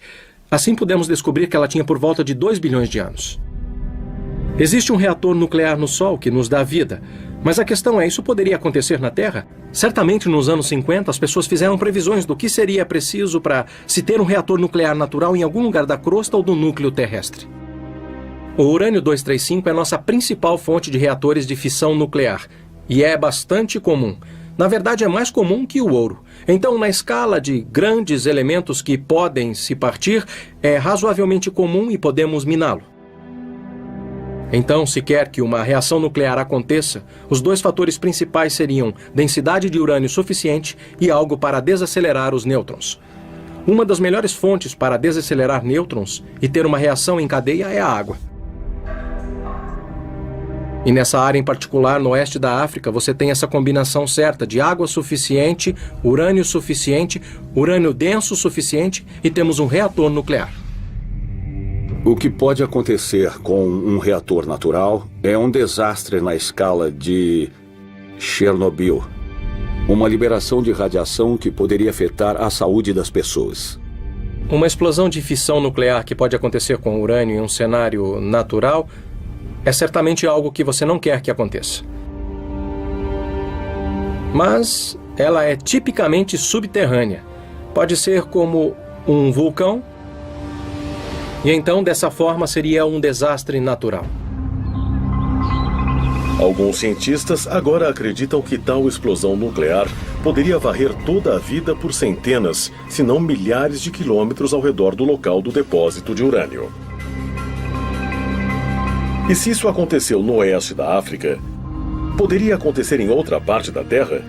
Assim pudemos descobrir que ela tinha por volta de 2 bilhões de anos. Existe um reator nuclear no Sol que nos dá vida, mas a questão é, isso poderia acontecer na Terra? Certamente nos anos 50 as pessoas fizeram previsões do que seria preciso para se ter um reator nuclear natural em algum lugar da crosta ou do núcleo terrestre. O urânio-235 é nossa principal fonte de reatores de fissão nuclear e é bastante comum. Na verdade, é mais comum que o ouro. Então, na escala de grandes elementos que podem se partir, é razoavelmente comum e podemos miná-lo. Então, se quer que uma reação nuclear aconteça, os dois fatores principais seriam densidade de urânio suficiente e algo para desacelerar os nêutrons. Uma das melhores fontes para desacelerar nêutrons e ter uma reação em cadeia é a água. E nessa área em particular, no oeste da África, você tem essa combinação certa de água suficiente, urânio denso suficiente e temos um reator nuclear. O que pode acontecer com um reator natural é um desastre na escala de Chernobyl. Uma liberação de radiação que poderia afetar a saúde das pessoas. Uma explosão de fissão nuclear que pode acontecer com urânio em um cenário natural é certamente algo que você não quer que aconteça. Mas ela é tipicamente subterrânea. Pode ser como um vulcão, e então dessa forma seria um desastre natural. Alguns cientistas agora acreditam que tal explosão nuclear poderia varrer toda a vida por centenas, se não milhares de quilômetros ao redor do local do depósito de urânio. E se isso aconteceu no oeste da África, poderia acontecer em outra parte da Terra?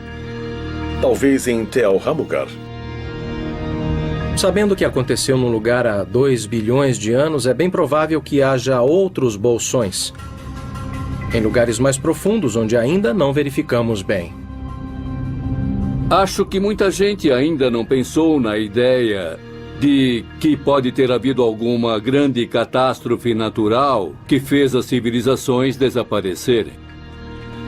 Talvez em Tel Hamucar. Sabendo que aconteceu num lugar há 2 bilhões de anos, é bem provável que haja outros bolsões em lugares mais profundos, onde ainda não verificamos bem. Acho que muita gente ainda não pensou na ideia de que pode ter havido alguma grande catástrofe natural que fez as civilizações desaparecerem.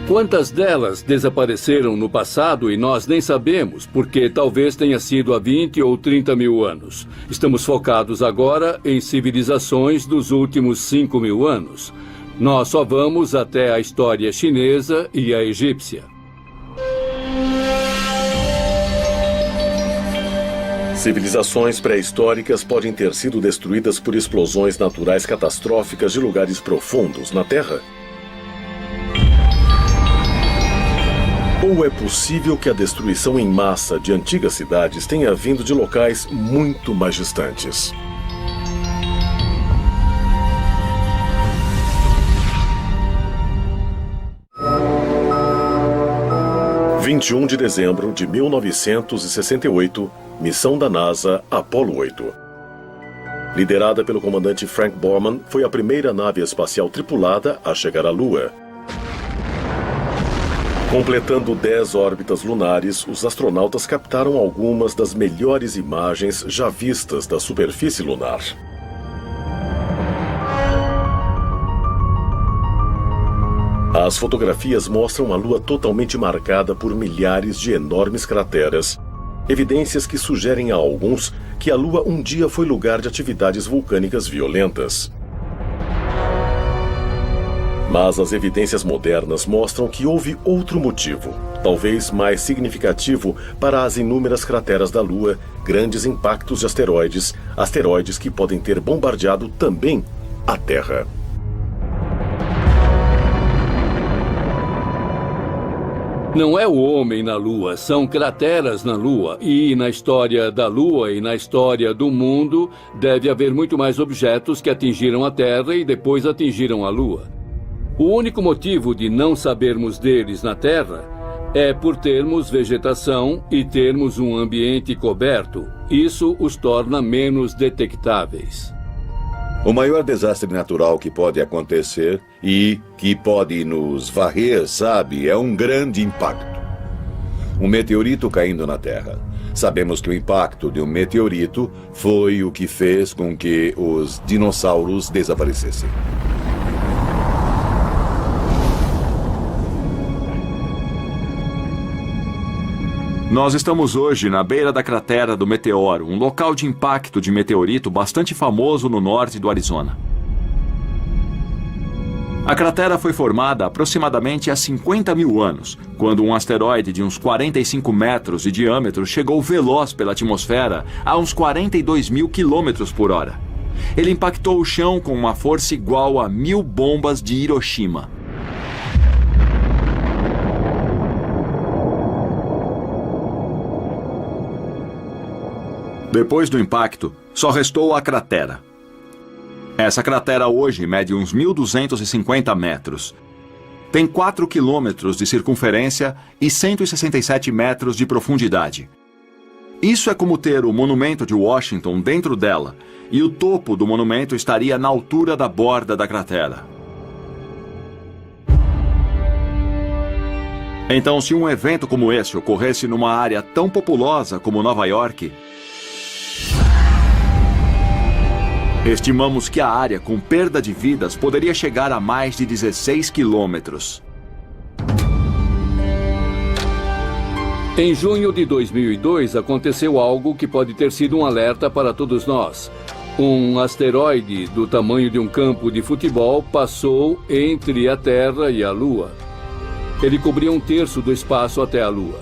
Quantas delas desapareceram no passado e nós nem sabemos, porque talvez tenha sido há 20 ou 30 mil anos. Estamos focados agora em civilizações dos últimos 5 mil anos. Nós só vamos até a história chinesa e a egípcia. Civilizações pré-históricas podem ter sido destruídas por explosões naturais catastróficas de lugares profundos na Terra? Ou é possível que a destruição em massa de antigas cidades tenha vindo de locais muito mais distantes? – 21 de dezembro de 1968, missão da NASA Apollo 8. Liderada pelo comandante Frank Borman, foi a primeira nave espacial tripulada a chegar à Lua. Completando 10 órbitas lunares, os astronautas captaram algumas das melhores imagens já vistas da superfície lunar. As fotografias mostram a Lua totalmente marcada por milhares de enormes crateras, evidências que sugerem a alguns que a Lua um dia foi lugar de atividades vulcânicas violentas. Mas as evidências modernas mostram que houve outro motivo, talvez mais significativo, para as inúmeras crateras da Lua, grandes impactos de asteroides que podem ter bombardeado também a Terra. Não é o homem na Lua, são crateras na Lua. E na história da Lua e na história do mundo, deve haver muito mais objetos que atingiram a Terra e depois atingiram a Lua. O único motivo de não sabermos deles na Terra é por termos vegetação e termos um ambiente coberto. Isso os torna menos detectáveis. O maior desastre natural que pode acontecer e que pode nos varrer, sabe, é um grande impacto. Um meteorito caindo na Terra. Sabemos que o impacto de um meteorito foi o que fez com que os dinossauros desaparecessem. Nós estamos hoje na beira da cratera do meteoro, um local de impacto de meteorito bastante famoso no norte do Arizona. A cratera foi formada aproximadamente há 50 mil anos, quando um asteroide de uns 45 metros de diâmetro chegou veloz pela atmosfera a uns 42 mil quilômetros por hora. Ele impactou o chão com uma força igual a 1000 bombas de Hiroshima. Depois do impacto, só restou a cratera. Essa cratera hoje mede uns 1.250 metros. Tem 4 quilômetros de circunferência e 167 metros de profundidade. Isso é como ter o monumento de Washington dentro dela, e o topo do monumento estaria na altura da borda da cratera. Então, se um evento como esse ocorresse numa área tão populosa como Nova York, estimamos que a área com perda de vidas poderia chegar a mais de 16 quilômetros. Em junho de 2002, aconteceu algo que pode ter sido um alerta para todos nós. Um asteroide do tamanho de um campo de futebol passou entre a Terra e a Lua. Ele cobria 1/3 do espaço até a Lua.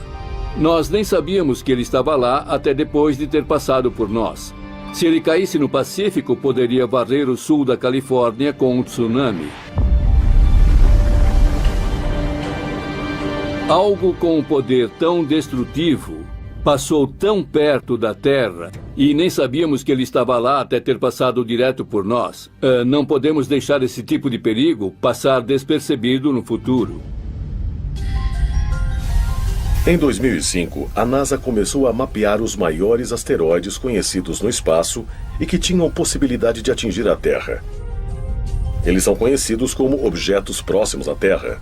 Nós nem sabíamos que ele estava lá até depois de ter passado por nós. Se ele caísse no Pacífico, poderia varrer o sul da Califórnia com um tsunami. Algo com um poder tão destrutivo passou tão perto da Terra e nem sabíamos que ele estava lá até ter passado direto por nós. Não podemos deixar esse tipo de perigo passar despercebido no futuro. Em 2005, a NASA começou a mapear os maiores asteroides conhecidos no espaço e que tinham possibilidade de atingir a Terra. Eles são conhecidos como objetos próximos à Terra.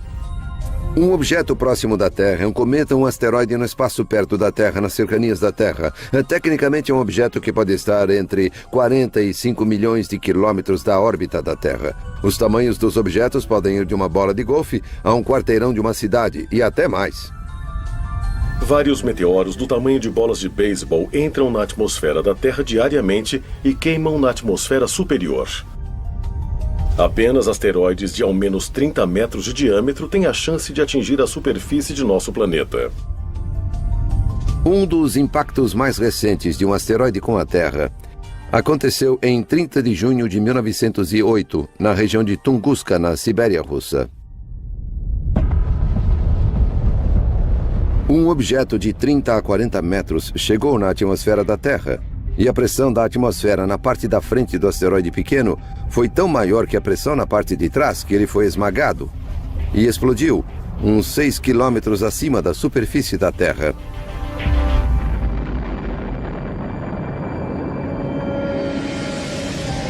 Um objeto próximo da Terra é um cometa ou um asteroide no espaço perto da Terra, nas cercanias da Terra. Tecnicamente é um objeto que pode estar entre 45 milhões de quilômetros da órbita da Terra. Os tamanhos dos objetos podem ir de uma bola de golfe a um quarteirão de uma cidade e até mais. Vários meteoros do tamanho de bolas de beisebol entram na atmosfera da Terra diariamente e queimam na atmosfera superior. Apenas asteroides de ao menos 30 metros de diâmetro têm a chance de atingir a superfície de nosso planeta. Um dos impactos mais recentes de um asteroide com a Terra aconteceu em 30 de junho de 1908, na região de Tunguska, na Sibéria russa. Um objeto de 30 a 40 metros chegou na atmosfera da Terra, e a pressão da atmosfera na parte da frente do asteroide pequeno foi tão maior que a pressão na parte de trás que ele foi esmagado e explodiu uns 6 quilômetros acima da superfície da Terra.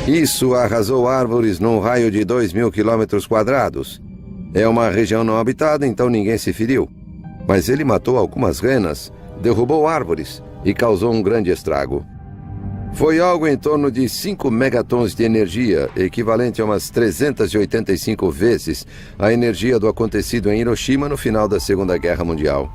Isso arrasou árvores num raio de 2.000 quilômetros quadrados. É uma região não habitada, então ninguém se feriu. Mas ele matou algumas renas, derrubou árvores e causou um grande estrago. Foi algo em torno de 5 megatons de energia, equivalente a umas 385 vezes a energia do acontecido em Hiroshima no final da Segunda Guerra Mundial.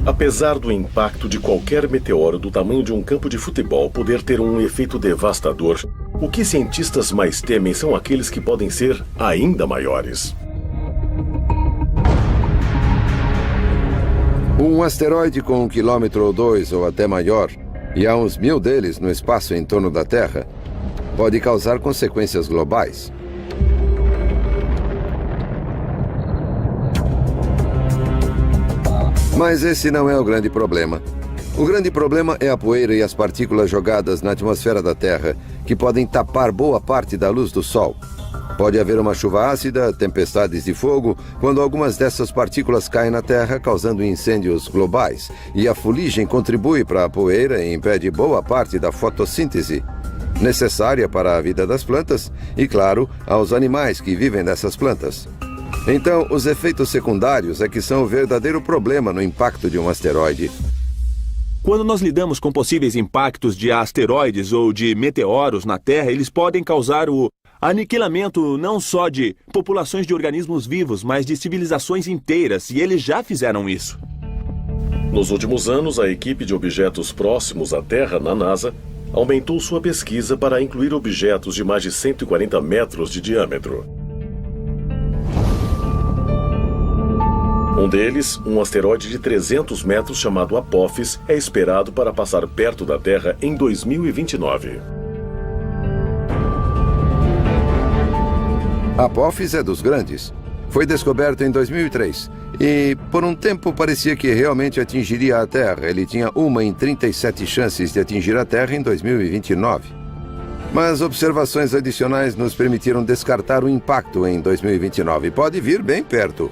Apesar do impacto de qualquer meteoro do tamanho de um campo de futebol poder ter um efeito devastador, o que cientistas mais temem são aqueles que podem ser ainda maiores. Um asteroide com 1 quilômetro ou 2 ou até maior, e há uns 1000 deles no espaço em torno da Terra, pode causar consequências globais. Mas esse não é o grande problema. O grande problema é a poeira e as partículas jogadas na atmosfera da Terra, que podem tapar boa parte da luz do Sol. Pode haver uma chuva ácida, tempestades de fogo, quando algumas dessas partículas caem na Terra, causando incêndios globais. E a fuligem contribui para a poeira e impede boa parte da fotossíntese, necessária para a vida das plantas e, claro, aos animais que vivem nessas plantas. Então, os efeitos secundários é que são o verdadeiro problema no impacto de um asteroide. Quando nós lidamos com possíveis impactos de asteroides ou de meteoros na Terra, eles podem causar o aniquilamento não só de populações de organismos vivos, mas de civilizações inteiras, e eles já fizeram isso. Nos últimos anos, a equipe de objetos próximos à Terra, na NASA, aumentou sua pesquisa para incluir objetos de mais de 140 metros de diâmetro. Um deles, um asteroide de 300 metros chamado Apophis, é esperado para passar perto da Terra em 2029. Apophis é dos grandes. Foi descoberto em 2003 e, por um tempo, parecia que realmente atingiria a Terra. Ele tinha 1 em 37 chances de atingir a Terra em 2029. Mas observações adicionais nos permitiram descartar o impacto em 2029. Pode vir bem perto.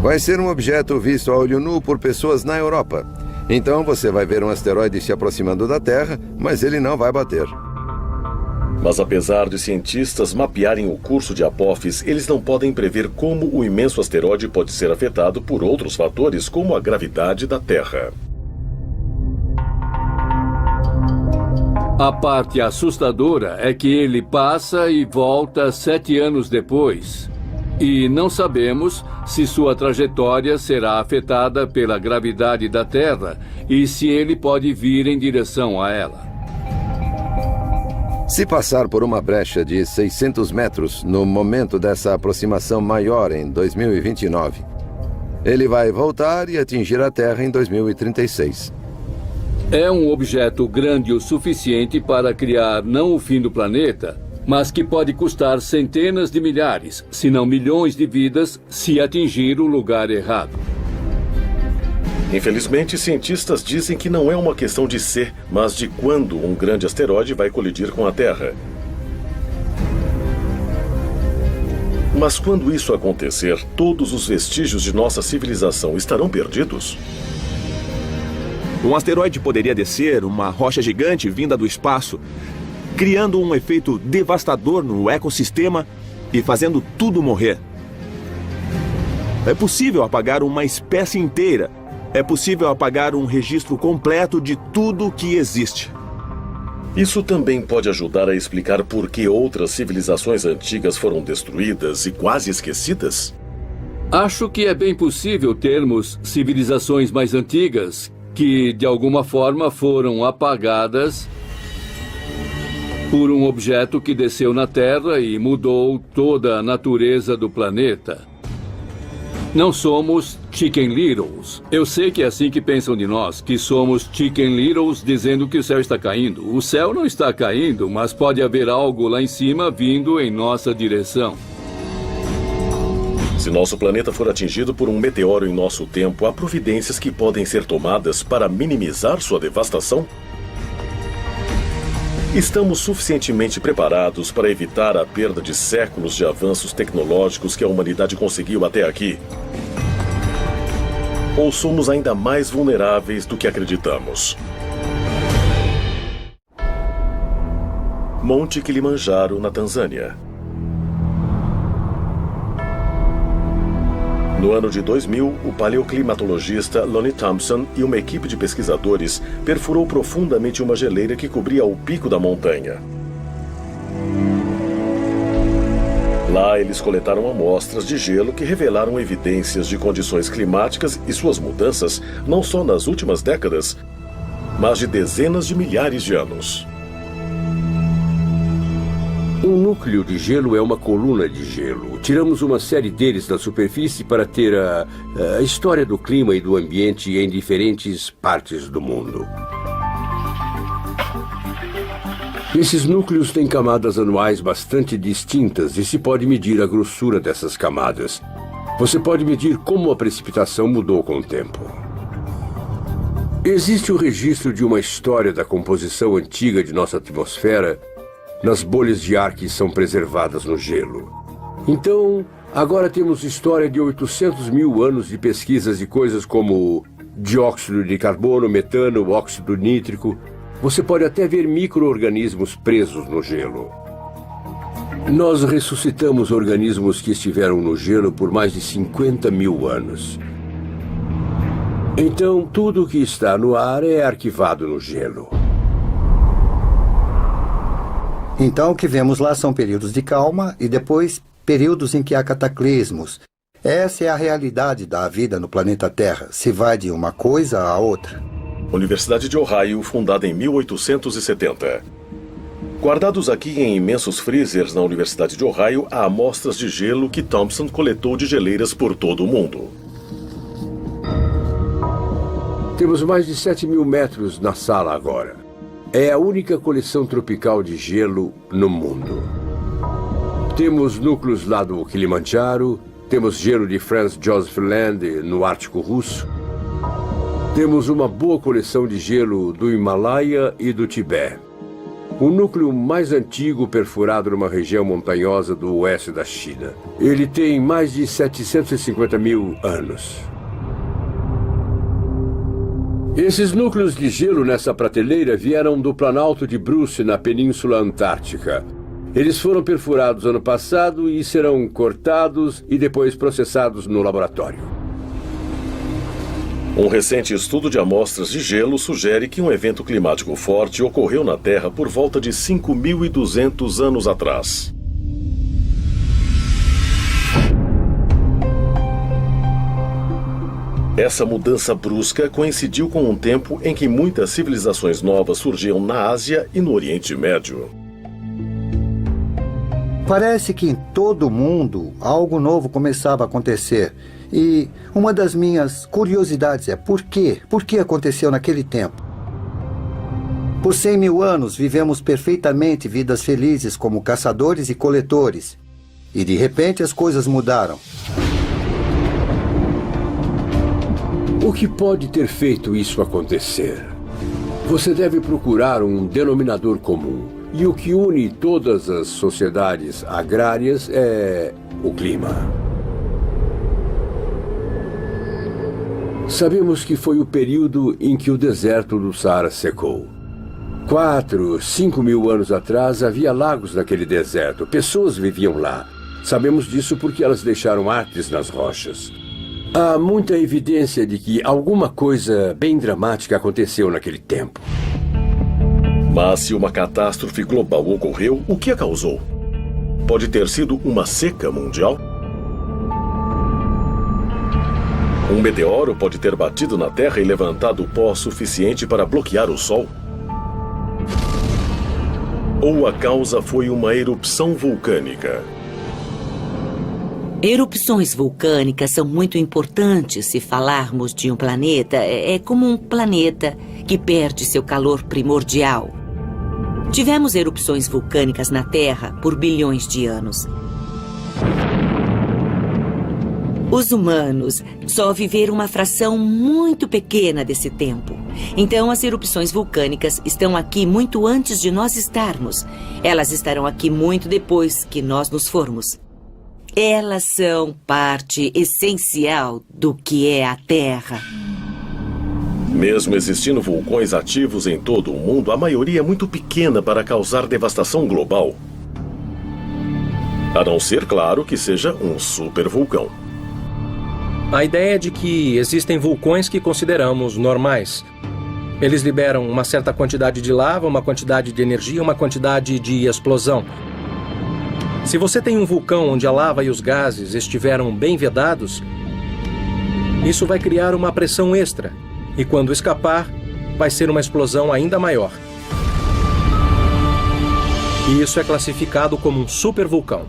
Vai ser um objeto visto a olho nu por pessoas na Europa. Então você vai ver um asteroide se aproximando da Terra, mas ele não vai bater. Mas apesar de cientistas mapearem o curso de Apophis, eles não podem prever como o imenso asteroide pode ser afetado por outros fatores, como a gravidade da Terra. A parte assustadora é que ele passa e volta 7 anos depois. E não sabemos se sua trajetória será afetada pela gravidade da Terra e se ele pode vir em direção a ela. Se passar por uma brecha de 600 metros no momento dessa aproximação maior em 2029, ele vai voltar e atingir a Terra em 2036. É um objeto grande o suficiente para criar não o fim do planeta, mas que pode custar centenas de milhares, se não milhões de vidas, se atingir o lugar errado. Infelizmente, cientistas dizem que não é uma questão de se, mas de quando um grande asteroide vai colidir com a Terra. Mas quando isso acontecer, todos os vestígios de nossa civilização estarão perdidos? Um asteroide poderia descer uma rocha gigante vinda do espaço, criando um efeito devastador no ecossistema, e fazendo tudo morrer. É possível apagar uma espécie inteira. É possível apagar um registro completo de tudo que existe. Isso também pode ajudar a explicar por que outras civilizações antigas foram destruídas e quase esquecidas? Acho que é bem possível termos civilizações mais antigas que, de alguma forma, foram apagadas por um objeto que desceu na Terra e mudou toda a natureza do planeta. Não somos Chicken Littles. Eu sei que é assim que pensam de nós, que somos Chicken Littles dizendo que o céu está caindo. O céu não está caindo, mas pode haver algo lá em cima vindo em nossa direção. Se nosso planeta for atingido por um meteoro em nosso tempo, há providências que podem ser tomadas para minimizar sua devastação? Estamos suficientemente preparados para evitar a perda de séculos de avanços tecnológicos que a humanidade conseguiu até aqui? Ou somos ainda mais vulneráveis do que acreditamos? Monte Kilimanjaro, na Tanzânia. No ano de 2000, o paleoclimatologista Lonnie Thompson e uma equipe de pesquisadores perfurou profundamente uma geleira que cobria o pico da montanha. Lá, eles coletaram amostras de gelo que revelaram evidências de condições climáticas e suas mudanças não só nas últimas décadas, mas de dezenas de milhares de anos. Um núcleo de gelo é uma coluna de gelo. Tiramos uma série deles da superfície para ter a história do clima e do ambiente em diferentes partes do mundo. Esses núcleos têm camadas anuais bastante distintas e se pode medir a grossura dessas camadas. Você pode medir como a precipitação mudou com o tempo. Existe o registro de uma história da composição antiga de nossa atmosfera nas bolhas de ar que são preservadas no gelo. Então, agora temos história de 800 mil anos de pesquisas de coisas como dióxido de carbono, metano, óxido nítrico. Você pode até ver micro-organismos presos no gelo. Nós ressuscitamos organismos que estiveram no gelo por mais de 50 mil anos. Então, tudo que está no ar é arquivado no gelo. Então, o que vemos lá são períodos de calma e depois períodos em que há cataclismos. Essa é a realidade da vida no planeta Terra. Se vai de uma coisa a outra. Universidade de Ohio, fundada em 1870. Guardados aqui em imensos freezers na Universidade de Ohio, há amostras de gelo que Thompson coletou de geleiras por todo o mundo. Temos mais de 7 mil metros na sala agora. É a única coleção tropical de gelo no mundo. Temos núcleos lá do Kilimanjaro, temos gelo de Franz Josef Land no Ártico Russo. Temos uma boa coleção de gelo do Himalaia e do Tibete. O núcleo mais antigo perfurado numa região montanhosa do oeste da China. Ele tem mais de 750 mil anos. Esses núcleos de gelo nessa prateleira vieram do Planalto de Bruce, na Península Antártica. Eles foram perfurados ano passado e serão cortados e depois processados no laboratório. Um recente estudo de amostras de gelo sugere que um evento climático forte ocorreu na Terra por volta de 5.200 anos atrás. Essa mudança brusca coincidiu com um tempo em que muitas civilizações novas surgiam na Ásia e no Oriente Médio. Parece que em todo o mundo algo novo começava a acontecer. E uma das minhas curiosidades é por quê? Por que aconteceu naquele tempo? Por 100 mil anos vivemos perfeitamente vidas felizes como caçadores e coletores. E de repente as coisas mudaram. O que pode ter feito isso acontecer? Você deve procurar um denominador comum. E o que une todas as sociedades agrárias é o clima. Sabemos que foi o período em que o deserto do Saara secou. 4, 5 mil anos atrás havia lagos naquele deserto. Pessoas viviam lá. Sabemos disso porque elas deixaram artes nas rochas. Há muita evidência de que alguma coisa bem dramática aconteceu naquele tempo. Mas se uma catástrofe global ocorreu, o que a causou? Pode ter sido uma seca mundial? Um meteoro pode ter batido na Terra e levantado pó suficiente para bloquear o Sol? Ou a causa foi uma erupção vulcânica? Erupções vulcânicas são muito importantes se falarmos de um planeta. É como um planeta que perde seu calor primordial. Tivemos erupções vulcânicas na Terra por bilhões de anos. Os humanos só viveram uma fração muito pequena desse tempo. Então, as erupções vulcânicas estão aqui muito antes de nós estarmos. Elas estarão aqui muito depois que nós nos formos. Elas são parte essencial do que é a Terra. Mesmo existindo vulcões ativos em todo o mundo, a maioria é muito pequena para causar devastação global. A não ser, claro, que seja um supervulcão. A ideia é de que existem vulcões que consideramos normais. Eles liberam uma certa quantidade de lava, uma quantidade de energia, uma quantidade de explosão. Se você tem um vulcão onde a lava e os gases estiveram bem vedados, isso vai criar uma pressão extra. E quando escapar, vai ser uma explosão ainda maior. E isso é classificado como um supervulcão.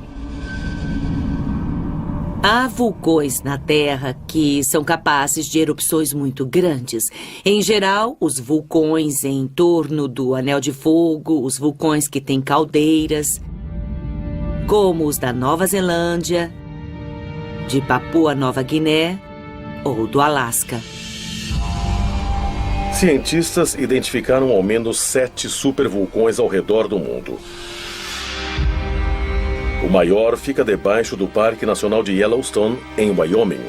Há vulcões na Terra que são capazes de erupções muito grandes. Em geral, os vulcões em torno do Anel de Fogo, os vulcões que têm caldeiras, como os da Nova Zelândia, de Papua Nova Guiné ou do Alasca. Cientistas identificaram ao menos 7 supervulcões ao redor do mundo. O maior fica debaixo do Parque Nacional de Yellowstone, em Wyoming.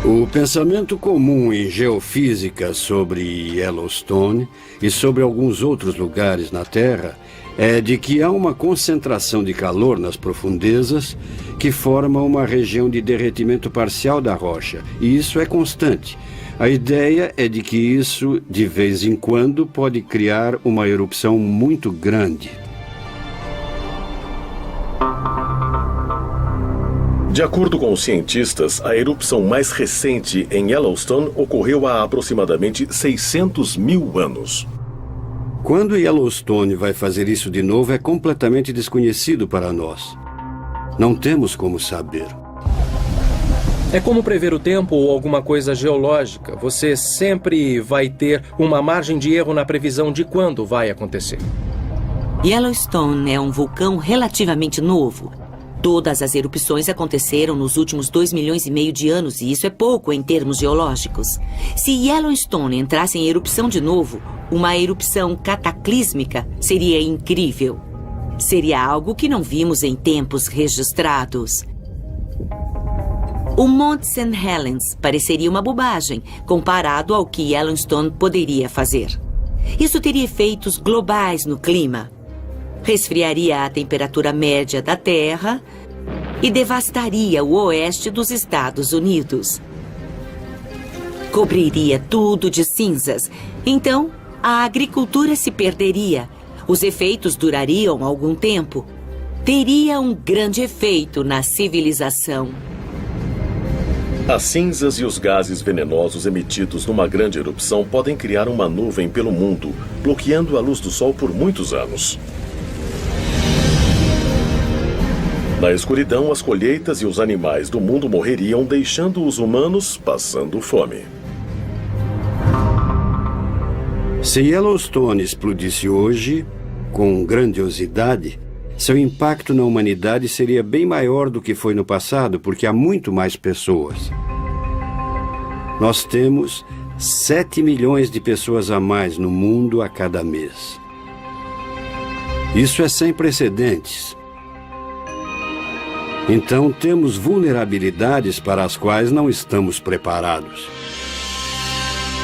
O pensamento comum em geofísica sobre Yellowstone e sobre alguns outros lugares na Terra é de que há uma concentração de calor nas profundezas que forma uma região de derretimento parcial da rocha, e isso é constante. A ideia é de que isso, de vez em quando, pode criar uma erupção muito grande. De acordo com os cientistas, a erupção mais recente em Yellowstone ocorreu há aproximadamente 600 mil anos. Quando Yellowstone vai fazer isso de novo é completamente desconhecido para nós. Não temos como saber. É como prever o tempo ou alguma coisa geológica. Você sempre vai ter uma margem de erro na previsão de quando vai acontecer. Yellowstone é um vulcão relativamente novo. Todas as erupções aconteceram nos últimos 2,5 milhões de anos, e isso é pouco em termos geológicos. Se Yellowstone entrasse em erupção de novo, uma erupção cataclísmica seria incrível. Seria algo que não vimos em tempos registrados. O Monte St. Helens pareceria uma bobagem comparado ao que Yellowstone poderia fazer. Isso teria efeitos globais no clima. Resfriaria a temperatura média da Terra e devastaria o oeste dos Estados Unidos. Cobriria tudo de cinzas. Então, a agricultura se perderia. Os efeitos durariam algum tempo. Teria um grande efeito na civilização. As cinzas e os gases venenosos emitidos numa grande erupção podem criar uma nuvem pelo mundo, bloqueando a luz do sol por muitos anos. Na escuridão, as colheitas e os animais do mundo morreriam, deixando os humanos passando fome. Se Yellowstone explodisse hoje, com grandiosidade, seu impacto na humanidade seria bem maior do que foi no passado, porque há muito mais pessoas. Nós temos 7 milhões de pessoas a mais no mundo a cada mês. Isso é sem precedentes. Então, temos vulnerabilidades para as quais não estamos preparados.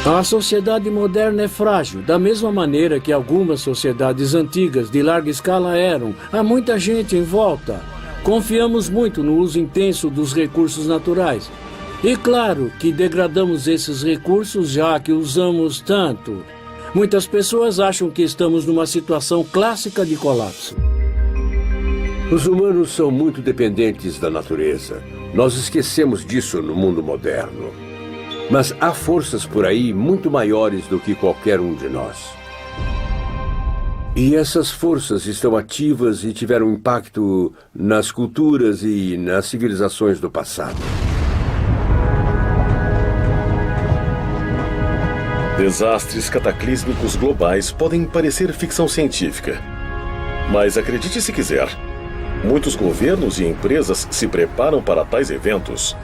A sociedade moderna é frágil, da mesma maneira que algumas sociedades antigas de larga escala eram. Há muita gente em volta. Confiamos muito no uso intenso dos recursos naturais. E claro que degradamos esses recursos já que usamos tanto. Muitas pessoas acham que estamos numa situação clássica de colapso. Os humanos são muito dependentes da natureza. Nós esquecemos disso no mundo moderno. Mas há forças por aí muito maiores do que qualquer um de nós. E essas forças estão ativas e tiveram impacto nas culturas e nas civilizações do passado. Desastres cataclísmicos globais podem parecer ficção científica. Mas acredite se quiser, muitos governos e empresas se preparam para tais eventos.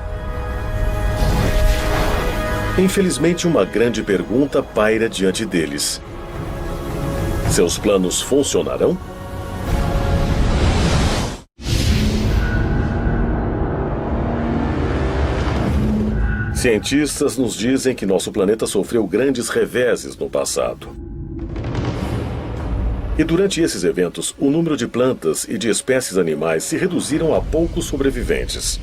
Infelizmente, uma grande pergunta paira diante deles. Seus planos funcionarão? Cientistas nos dizem que nosso planeta sofreu grandes reveses no passado. E durante esses eventos, o número de plantas e de espécies animais se reduziram a poucos sobreviventes.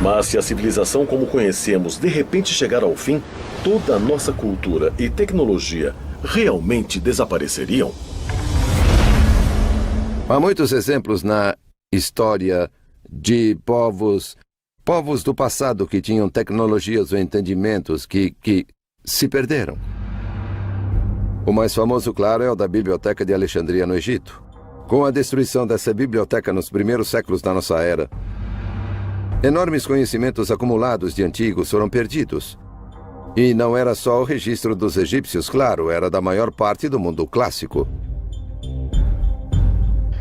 Mas se a civilização como conhecemos de repente chegar ao fim, toda a nossa cultura e tecnologia realmente desapareceriam? Há muitos exemplos na história de povos do passado que tinham tecnologias ou entendimentos que se perderam. O mais famoso, claro, é o da Biblioteca de Alexandria, no Egito. Com a destruição dessa biblioteca nos primeiros séculos da nossa era, enormes conhecimentos acumulados de antigos foram perdidos. E não era só o registro dos egípcios, claro, era da maior parte do mundo clássico.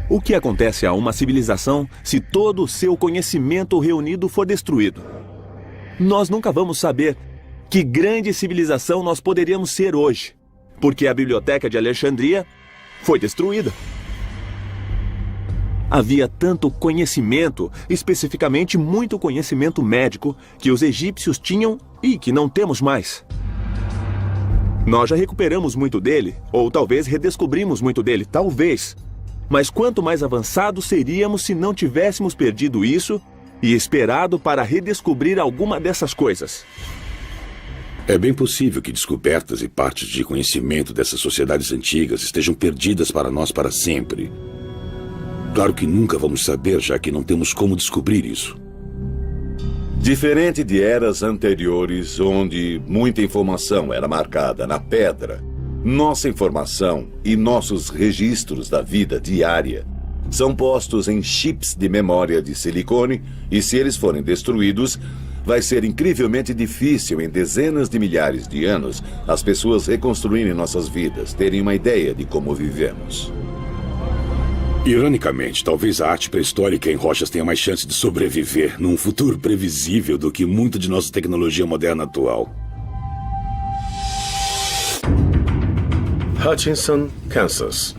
O que acontece a uma civilização se todo o seu conhecimento reunido for destruído? Nós nunca vamos saber que grande civilização nós poderíamos ser hoje, porque a Biblioteca de Alexandria foi destruída. Havia tanto conhecimento, especificamente muito conhecimento médico, que os egípcios tinham e que não temos mais. Nós já recuperamos muito dele, ou talvez redescobrimos muito dele, talvez. Mas quanto mais avançados seríamos se não tivéssemos perdido isso e esperado para redescobrir alguma dessas coisas? É bem possível que descobertas e partes de conhecimento dessas sociedades antigas estejam perdidas para nós para sempre. Claro que nunca vamos saber, já que não temos como descobrir isso. Diferente de eras anteriores, onde muita informação era marcada na pedra, nossa informação e nossos registros da vida diária são postos em chips de memória de silicone e, se eles forem destruídos, vai ser incrivelmente difícil em dezenas de milhares de anos as pessoas reconstruírem nossas vidas, terem uma ideia de como vivemos. Ironicamente, talvez a arte pré-histórica em rochas tenha mais chance de sobreviver num futuro previsível do que muito de nossa tecnologia moderna atual. Hutchinson, Kansas.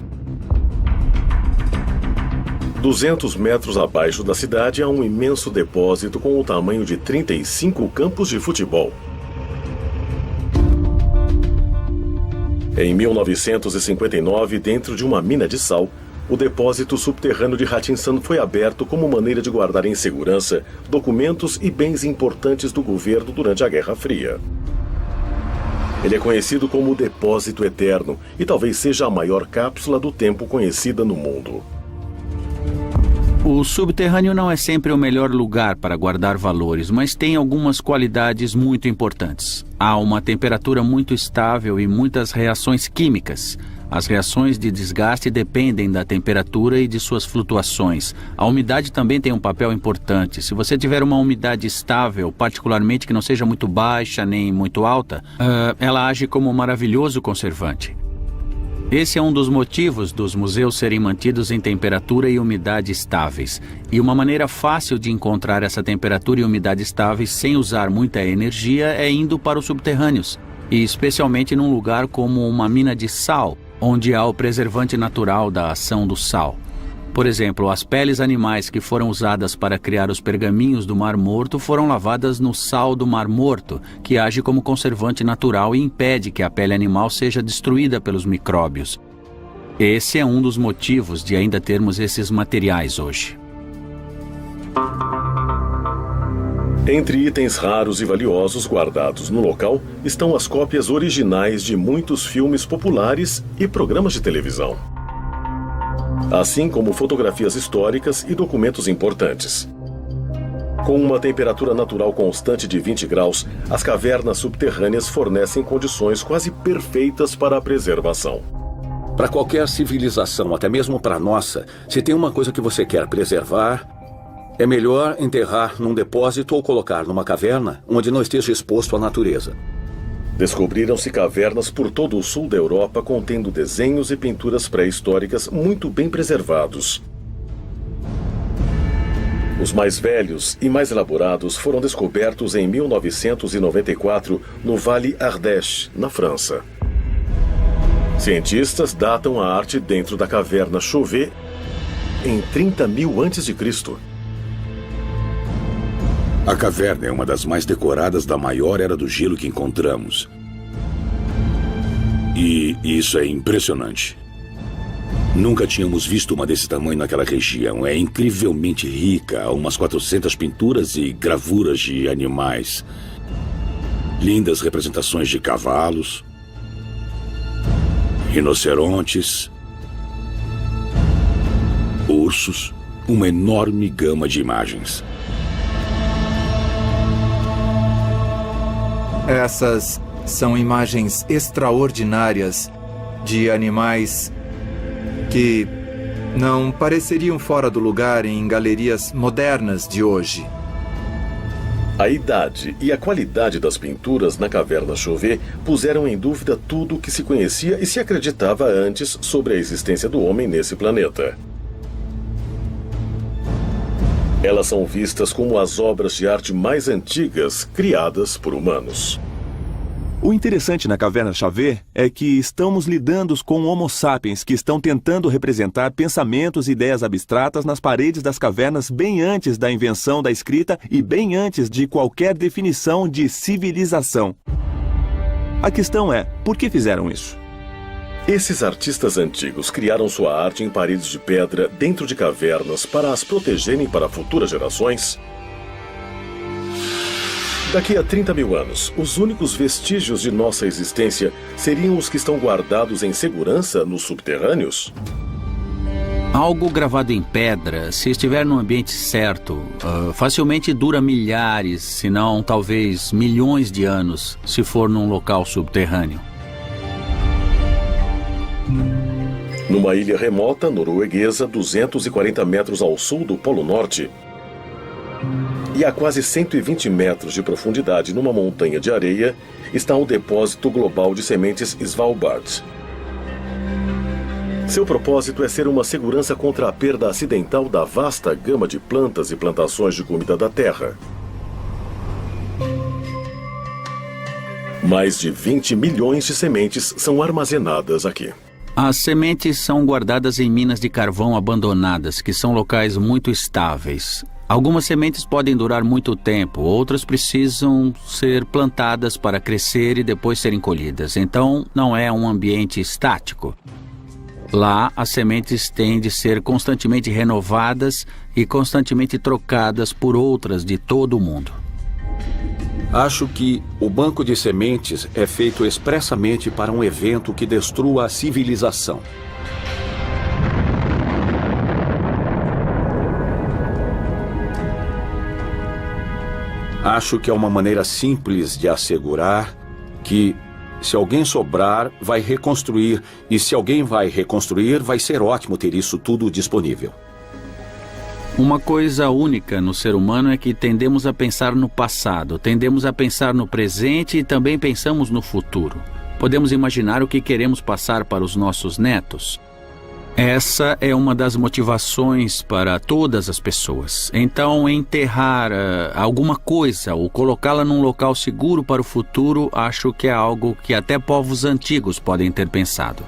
200 metros abaixo da cidade há um imenso depósito com o tamanho de 35 campos de futebol. Em 1959, dentro de uma mina de sal, o depósito subterrâneo de Hutchinson foi aberto como maneira de guardar em segurança documentos e bens importantes do governo durante a Guerra Fria. Ele é conhecido como o Depósito Eterno e talvez seja a maior cápsula do tempo conhecida no mundo. O subterrâneo não é sempre o melhor lugar para guardar valores, mas tem algumas qualidades muito importantes. Há uma temperatura muito estável e muitas reações químicas. As reações de desgaste dependem da temperatura e de suas flutuações. A umidade também tem um papel importante. Se você tiver uma umidade estável, particularmente que não seja muito baixa nem muito alta, ela age como um maravilhoso conservante. Esse é um dos motivos dos museus serem mantidos em temperatura e umidade estáveis. E uma maneira fácil de encontrar essa temperatura e umidade estáveis sem usar muita energia é indo para os subterrâneos, e especialmente num lugar como uma mina de sal, onde há o preservante natural da ação do sal. Por exemplo, as peles animais que foram usadas para criar os pergaminhos do Mar Morto foram lavadas no sal do Mar Morto, que age como conservante natural e impede que a pele animal seja destruída pelos micróbios. Esse é um dos motivos de ainda termos esses materiais hoje. Entre itens raros e valiosos guardados no local estão as cópias originais de muitos filmes populares e programas de televisão, assim como fotografias históricas e documentos importantes. Com uma temperatura natural constante de 20 graus, as cavernas subterrâneas fornecem condições quase perfeitas para a preservação. Para qualquer civilização, até mesmo para a nossa, se tem uma coisa que você quer preservar, é melhor enterrar num depósito ou colocar numa caverna onde não esteja exposto à natureza. Descobriram-se cavernas por todo o sul da Europa contendo desenhos e pinturas pré-históricas muito bem preservados. Os mais velhos e mais elaborados foram descobertos em 1994 no Vale Ardèche, na França. Cientistas datam a arte dentro da caverna Chauvet em 30.000 a.C. A caverna é uma das mais decoradas da maior era do gelo que encontramos. E isso é impressionante. Nunca tínhamos visto uma desse tamanho naquela região. É incrivelmente rica, há umas 400 pinturas e gravuras de animais. Lindas representações de cavalos, rinocerontes, ursos, uma enorme gama de imagens. Essas são imagens extraordinárias de animais que não pareceriam fora do lugar em galerias modernas de hoje. A idade e a qualidade das pinturas na caverna Chauvet puseram em dúvida tudo o que se conhecia e se acreditava antes sobre a existência do homem nesse planeta. Elas são vistas como as obras de arte mais antigas criadas por humanos. O interessante na caverna Chauvet é que estamos lidando com Homo sapiens que estão tentando representar pensamentos e ideias abstratas nas paredes das cavernas bem antes da invenção da escrita e bem antes de qualquer definição de civilização. A questão é, por que fizeram isso? Esses artistas antigos criaram sua arte em paredes de pedra dentro de cavernas para as protegerem para futuras gerações? Daqui a 30.000 anos, os únicos vestígios de nossa existência seriam os que estão guardados em segurança nos subterrâneos? Algo gravado em pedra, se estiver no ambiente certo, facilmente dura milhares, se não talvez milhões de anos, se for num local subterrâneo. Numa ilha remota norueguesa, 240 metros ao sul do Polo Norte, e a quase 120 metros de profundidade numa montanha de areia, está o depósito global de sementes Svalbard. Seu propósito é ser uma segurança contra a perda acidental da vasta gama de plantas e plantações de comida da Terra. Mais de 20 milhões de sementes são armazenadas aqui. As sementes são guardadas em minas de carvão abandonadas, que são locais muito estáveis. Algumas sementes podem durar muito tempo, outras precisam ser plantadas para crescer e depois serem colhidas. Então, não é um ambiente estático. Lá, as sementes têm de ser constantemente renovadas e constantemente trocadas por outras de todo o mundo. Acho que o banco de sementes é feito expressamente para um evento que destrua a civilização. Acho que é uma maneira simples de assegurar que, se alguém sobrar, vai reconstruir. E se alguém vai reconstruir, vai ser ótimo ter isso tudo disponível. Uma coisa única no ser humano é que tendemos a pensar no passado, tendemos a pensar no presente e também pensamos no futuro. Podemos imaginar o que queremos passar para os nossos netos. Essa é uma das motivações para todas as pessoas. Então, enterrar alguma coisa ou colocá-la num local seguro para o futuro, acho que é algo que até povos antigos podem ter pensado.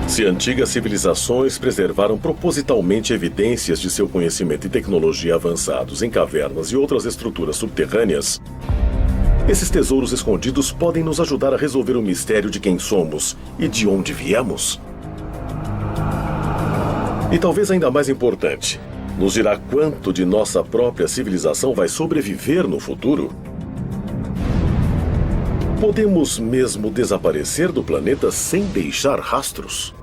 Se antigas civilizações preservaram propositalmente evidências de seu conhecimento e tecnologia avançados em cavernas e outras estruturas subterrâneas, esses tesouros escondidos podem nos ajudar a resolver o mistério de quem somos e de onde viemos. E talvez ainda mais importante, nos dirá quanto de nossa própria civilização vai sobreviver no futuro. Podemos mesmo desaparecer do planeta sem deixar rastros?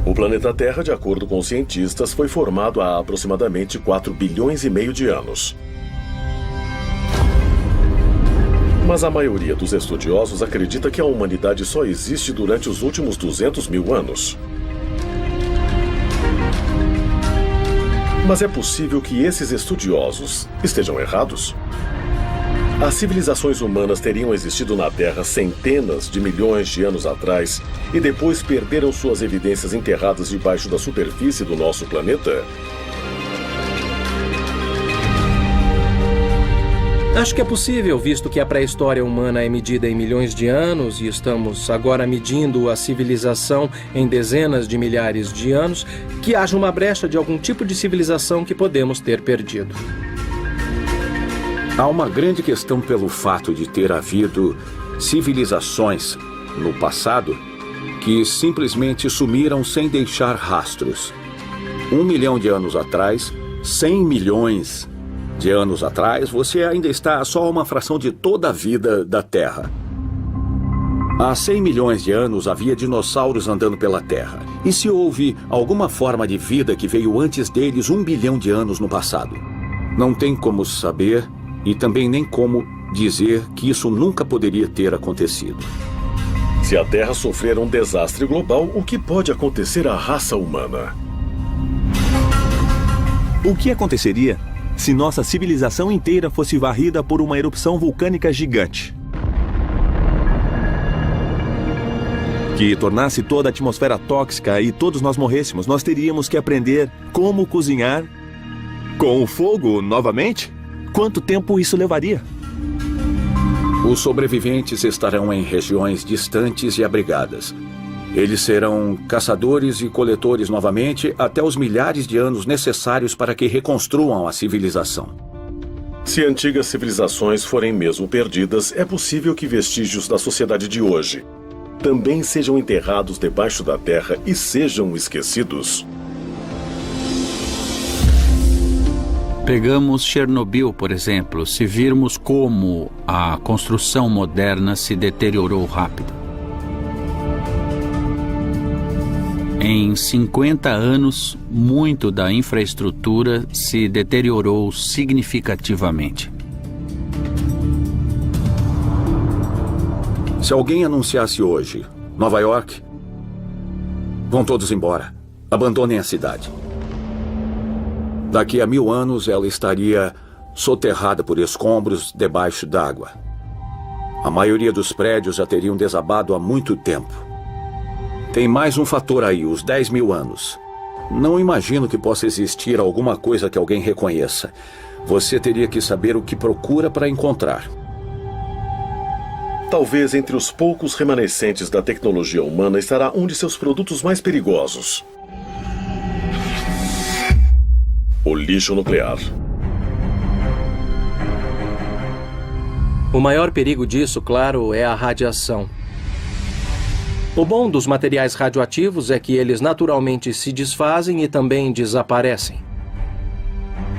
O planeta Terra, de acordo com os cientistas, foi formado há aproximadamente 4 bilhões e meio de anos. Mas a maioria dos estudiosos acredita que a humanidade só existe durante os últimos 200 mil anos. Mas é possível que esses estudiosos estejam errados? As civilizações humanas teriam existido na Terra centenas de milhões de anos atrás e depois perderam suas evidências enterradas debaixo da superfície do nosso planeta? Acho que é possível, visto que a pré-história humana é medida em milhões de anos e estamos agora medindo a civilização em dezenas de milhares de anos, que haja uma brecha de algum tipo de civilização que podemos ter perdido. Há uma grande questão pelo fato de ter havido civilizações no passado que simplesmente sumiram sem deixar rastros. 1 milhão de anos atrás, 100 milhões de anos atrás, você ainda está a só uma fração de toda a vida da Terra. Há 100 milhões de anos havia dinossauros andando pela Terra. E se houve alguma forma de vida que veio antes deles 1 bilhão de anos no passado? Não tem como saber e também nem como dizer que isso nunca poderia ter acontecido. Se a Terra sofrer um desastre global, o que pode acontecer à raça humana? O que aconteceria se nossa civilização inteira fosse varrida por uma erupção vulcânica gigante? Que tornasse toda a atmosfera tóxica e todos nós morrêssemos, nós teríamos que aprender como cozinhar com o fogo novamente? Quanto tempo isso levaria? Os sobreviventes estarão em regiões distantes e abrigadas. Eles serão caçadores e coletores novamente até os milhares de anos necessários para que reconstruam a civilização. Se antigas civilizações forem mesmo perdidas, é possível que vestígios da sociedade de hoje também sejam enterrados debaixo da terra e sejam esquecidos. Pegamos Chernobyl, por exemplo, se virmos como a construção moderna se deteriorou rápido. Em 50 anos, muito da infraestrutura se deteriorou significativamente. Se alguém anunciasse hoje, Nova York, vão todos embora, abandonem a cidade. Daqui a 1000 anos, ela estaria soterrada por escombros debaixo d'água. A maioria dos prédios já teriam desabado há muito tempo. Tem mais um fator aí, os 10 mil anos. Não imagino que possa existir alguma coisa que alguém reconheça. Você teria que saber o que procura para encontrar. Talvez entre os poucos remanescentes da tecnologia humana estará um de seus produtos mais perigosos: o lixo nuclear. O maior perigo disso, claro, é a radiação. O bom dos materiais radioativos é que eles naturalmente se desfazem e também desaparecem.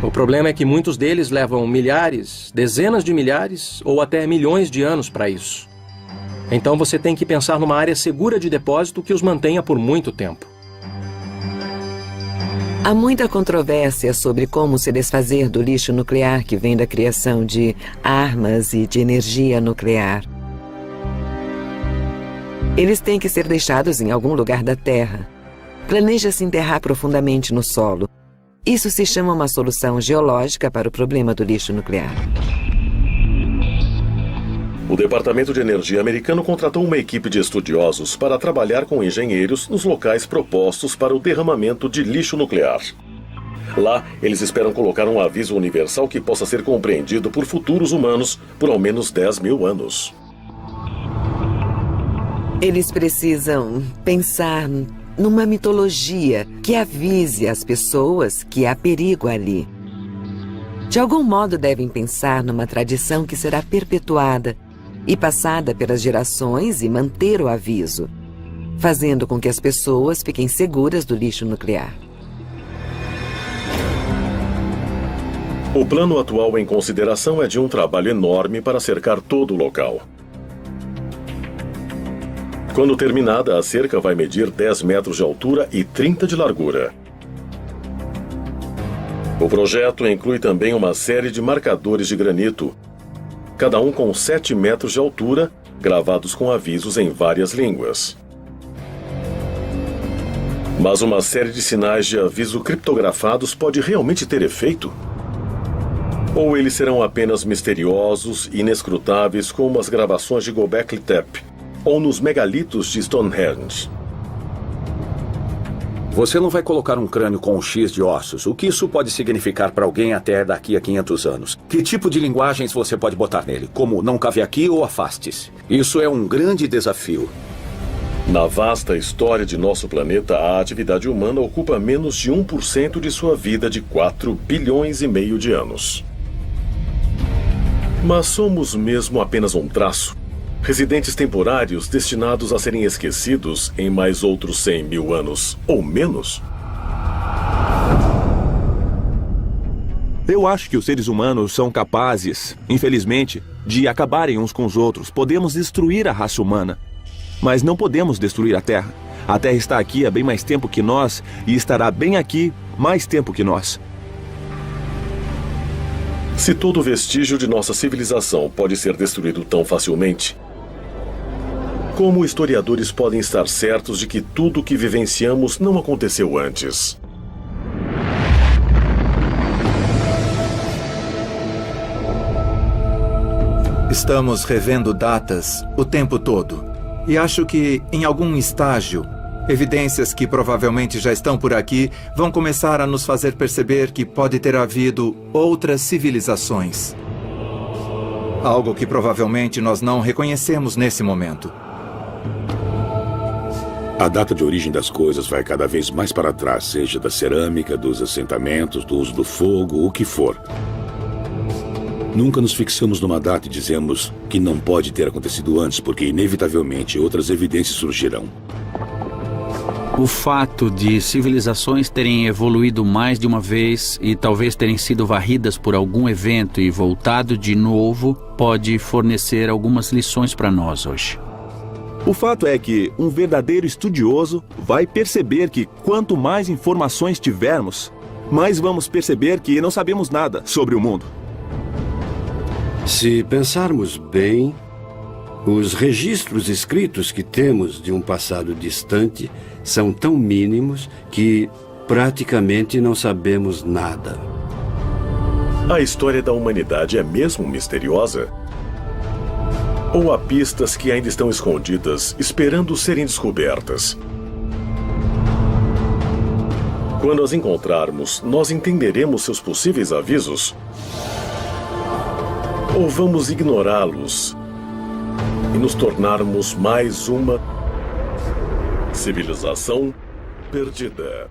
O problema é que muitos deles levam milhares, dezenas de milhares ou até milhões de anos para isso. Então você tem que pensar numa área segura de depósito que os mantenha por muito tempo. Há muita controvérsia sobre como se desfazer do lixo nuclear que vem da criação de armas e de energia nuclear. Eles têm que ser deixados em algum lugar da Terra. Planeja-se enterrar profundamente no solo. Isso se chama uma solução geológica para o problema do lixo nuclear. O Departamento de Energia americano contratou uma equipe de estudiosos para trabalhar com engenheiros nos locais propostos para o derramamento de lixo nuclear. Lá, eles esperam colocar um aviso universal que possa ser compreendido por futuros humanos por ao menos 10 mil anos. Eles precisam pensar numa mitologia que avise as pessoas que há perigo ali. De algum modo devem pensar numa tradição que será perpetuada e passada pelas gerações e manter o aviso, fazendo com que as pessoas fiquem seguras do lixo nuclear. O plano atual em consideração é de um trabalho enorme para cercar todo o local. Quando terminada, a cerca vai medir 10 metros de altura e 30 de largura. O projeto inclui também uma série de marcadores de granito, cada um com 7 metros de altura, gravados com avisos em várias línguas. Mas uma série de sinais de aviso criptografados pode realmente ter efeito? Ou eles serão apenas misteriosos e inescrutáveis como as gravações de Göbekli Tepe ou nos megalitos de Stonehenge? Você não vai colocar um crânio com um X de ossos. O que isso pode significar para alguém até daqui a 500 anos? Que tipo de linguagens você pode botar nele? Como não cabe aqui ou afaste-se? Isso é um grande desafio. Na vasta história de nosso planeta, a atividade humana ocupa menos de 1% de sua vida de 4 bilhões e meio de anos. Mas somos mesmo apenas um traço, residentes temporários destinados a serem esquecidos em mais outros 100 mil anos, ou menos? Eu acho que os seres humanos são capazes, infelizmente, de acabarem uns com os outros. Podemos destruir a raça humana, mas não podemos destruir a Terra. A Terra está aqui há bem mais tempo que nós e estará bem aqui mais tempo que nós. Se todo vestígio de nossa civilização pode ser destruído tão facilmente, como historiadores podem estar certos de que tudo o que vivenciamos não aconteceu antes? Estamos revendo datas o tempo todo. E acho que, em algum estágio, evidências que provavelmente já estão por aqui vão começar a nos fazer perceber que pode ter havido outras civilizações. Algo que provavelmente nós não reconhecemos nesse momento. A data de origem das coisas vai cada vez mais para trás, seja da cerâmica, dos assentamentos, do uso do fogo, o que for. Nunca nos fixamos numa data e dizemos que não pode ter acontecido antes, porque inevitavelmente outras evidências surgirão. O fato de civilizações terem evoluído mais de uma vez e talvez terem sido varridas por algum evento e voltado de novo pode fornecer algumas lições para nós hoje. O fato é que um verdadeiro estudioso vai perceber que quanto mais informações tivermos, mais vamos perceber que não sabemos nada sobre o mundo. Se pensarmos bem, os registros escritos que temos de um passado distante são tão mínimos que praticamente não sabemos nada. A história da humanidade é mesmo misteriosa? Ou há pistas que ainda estão escondidas, esperando serem descobertas? Quando as encontrarmos, nós entenderemos seus possíveis avisos? Ou vamos ignorá-los e nos tornarmos mais uma civilização perdida?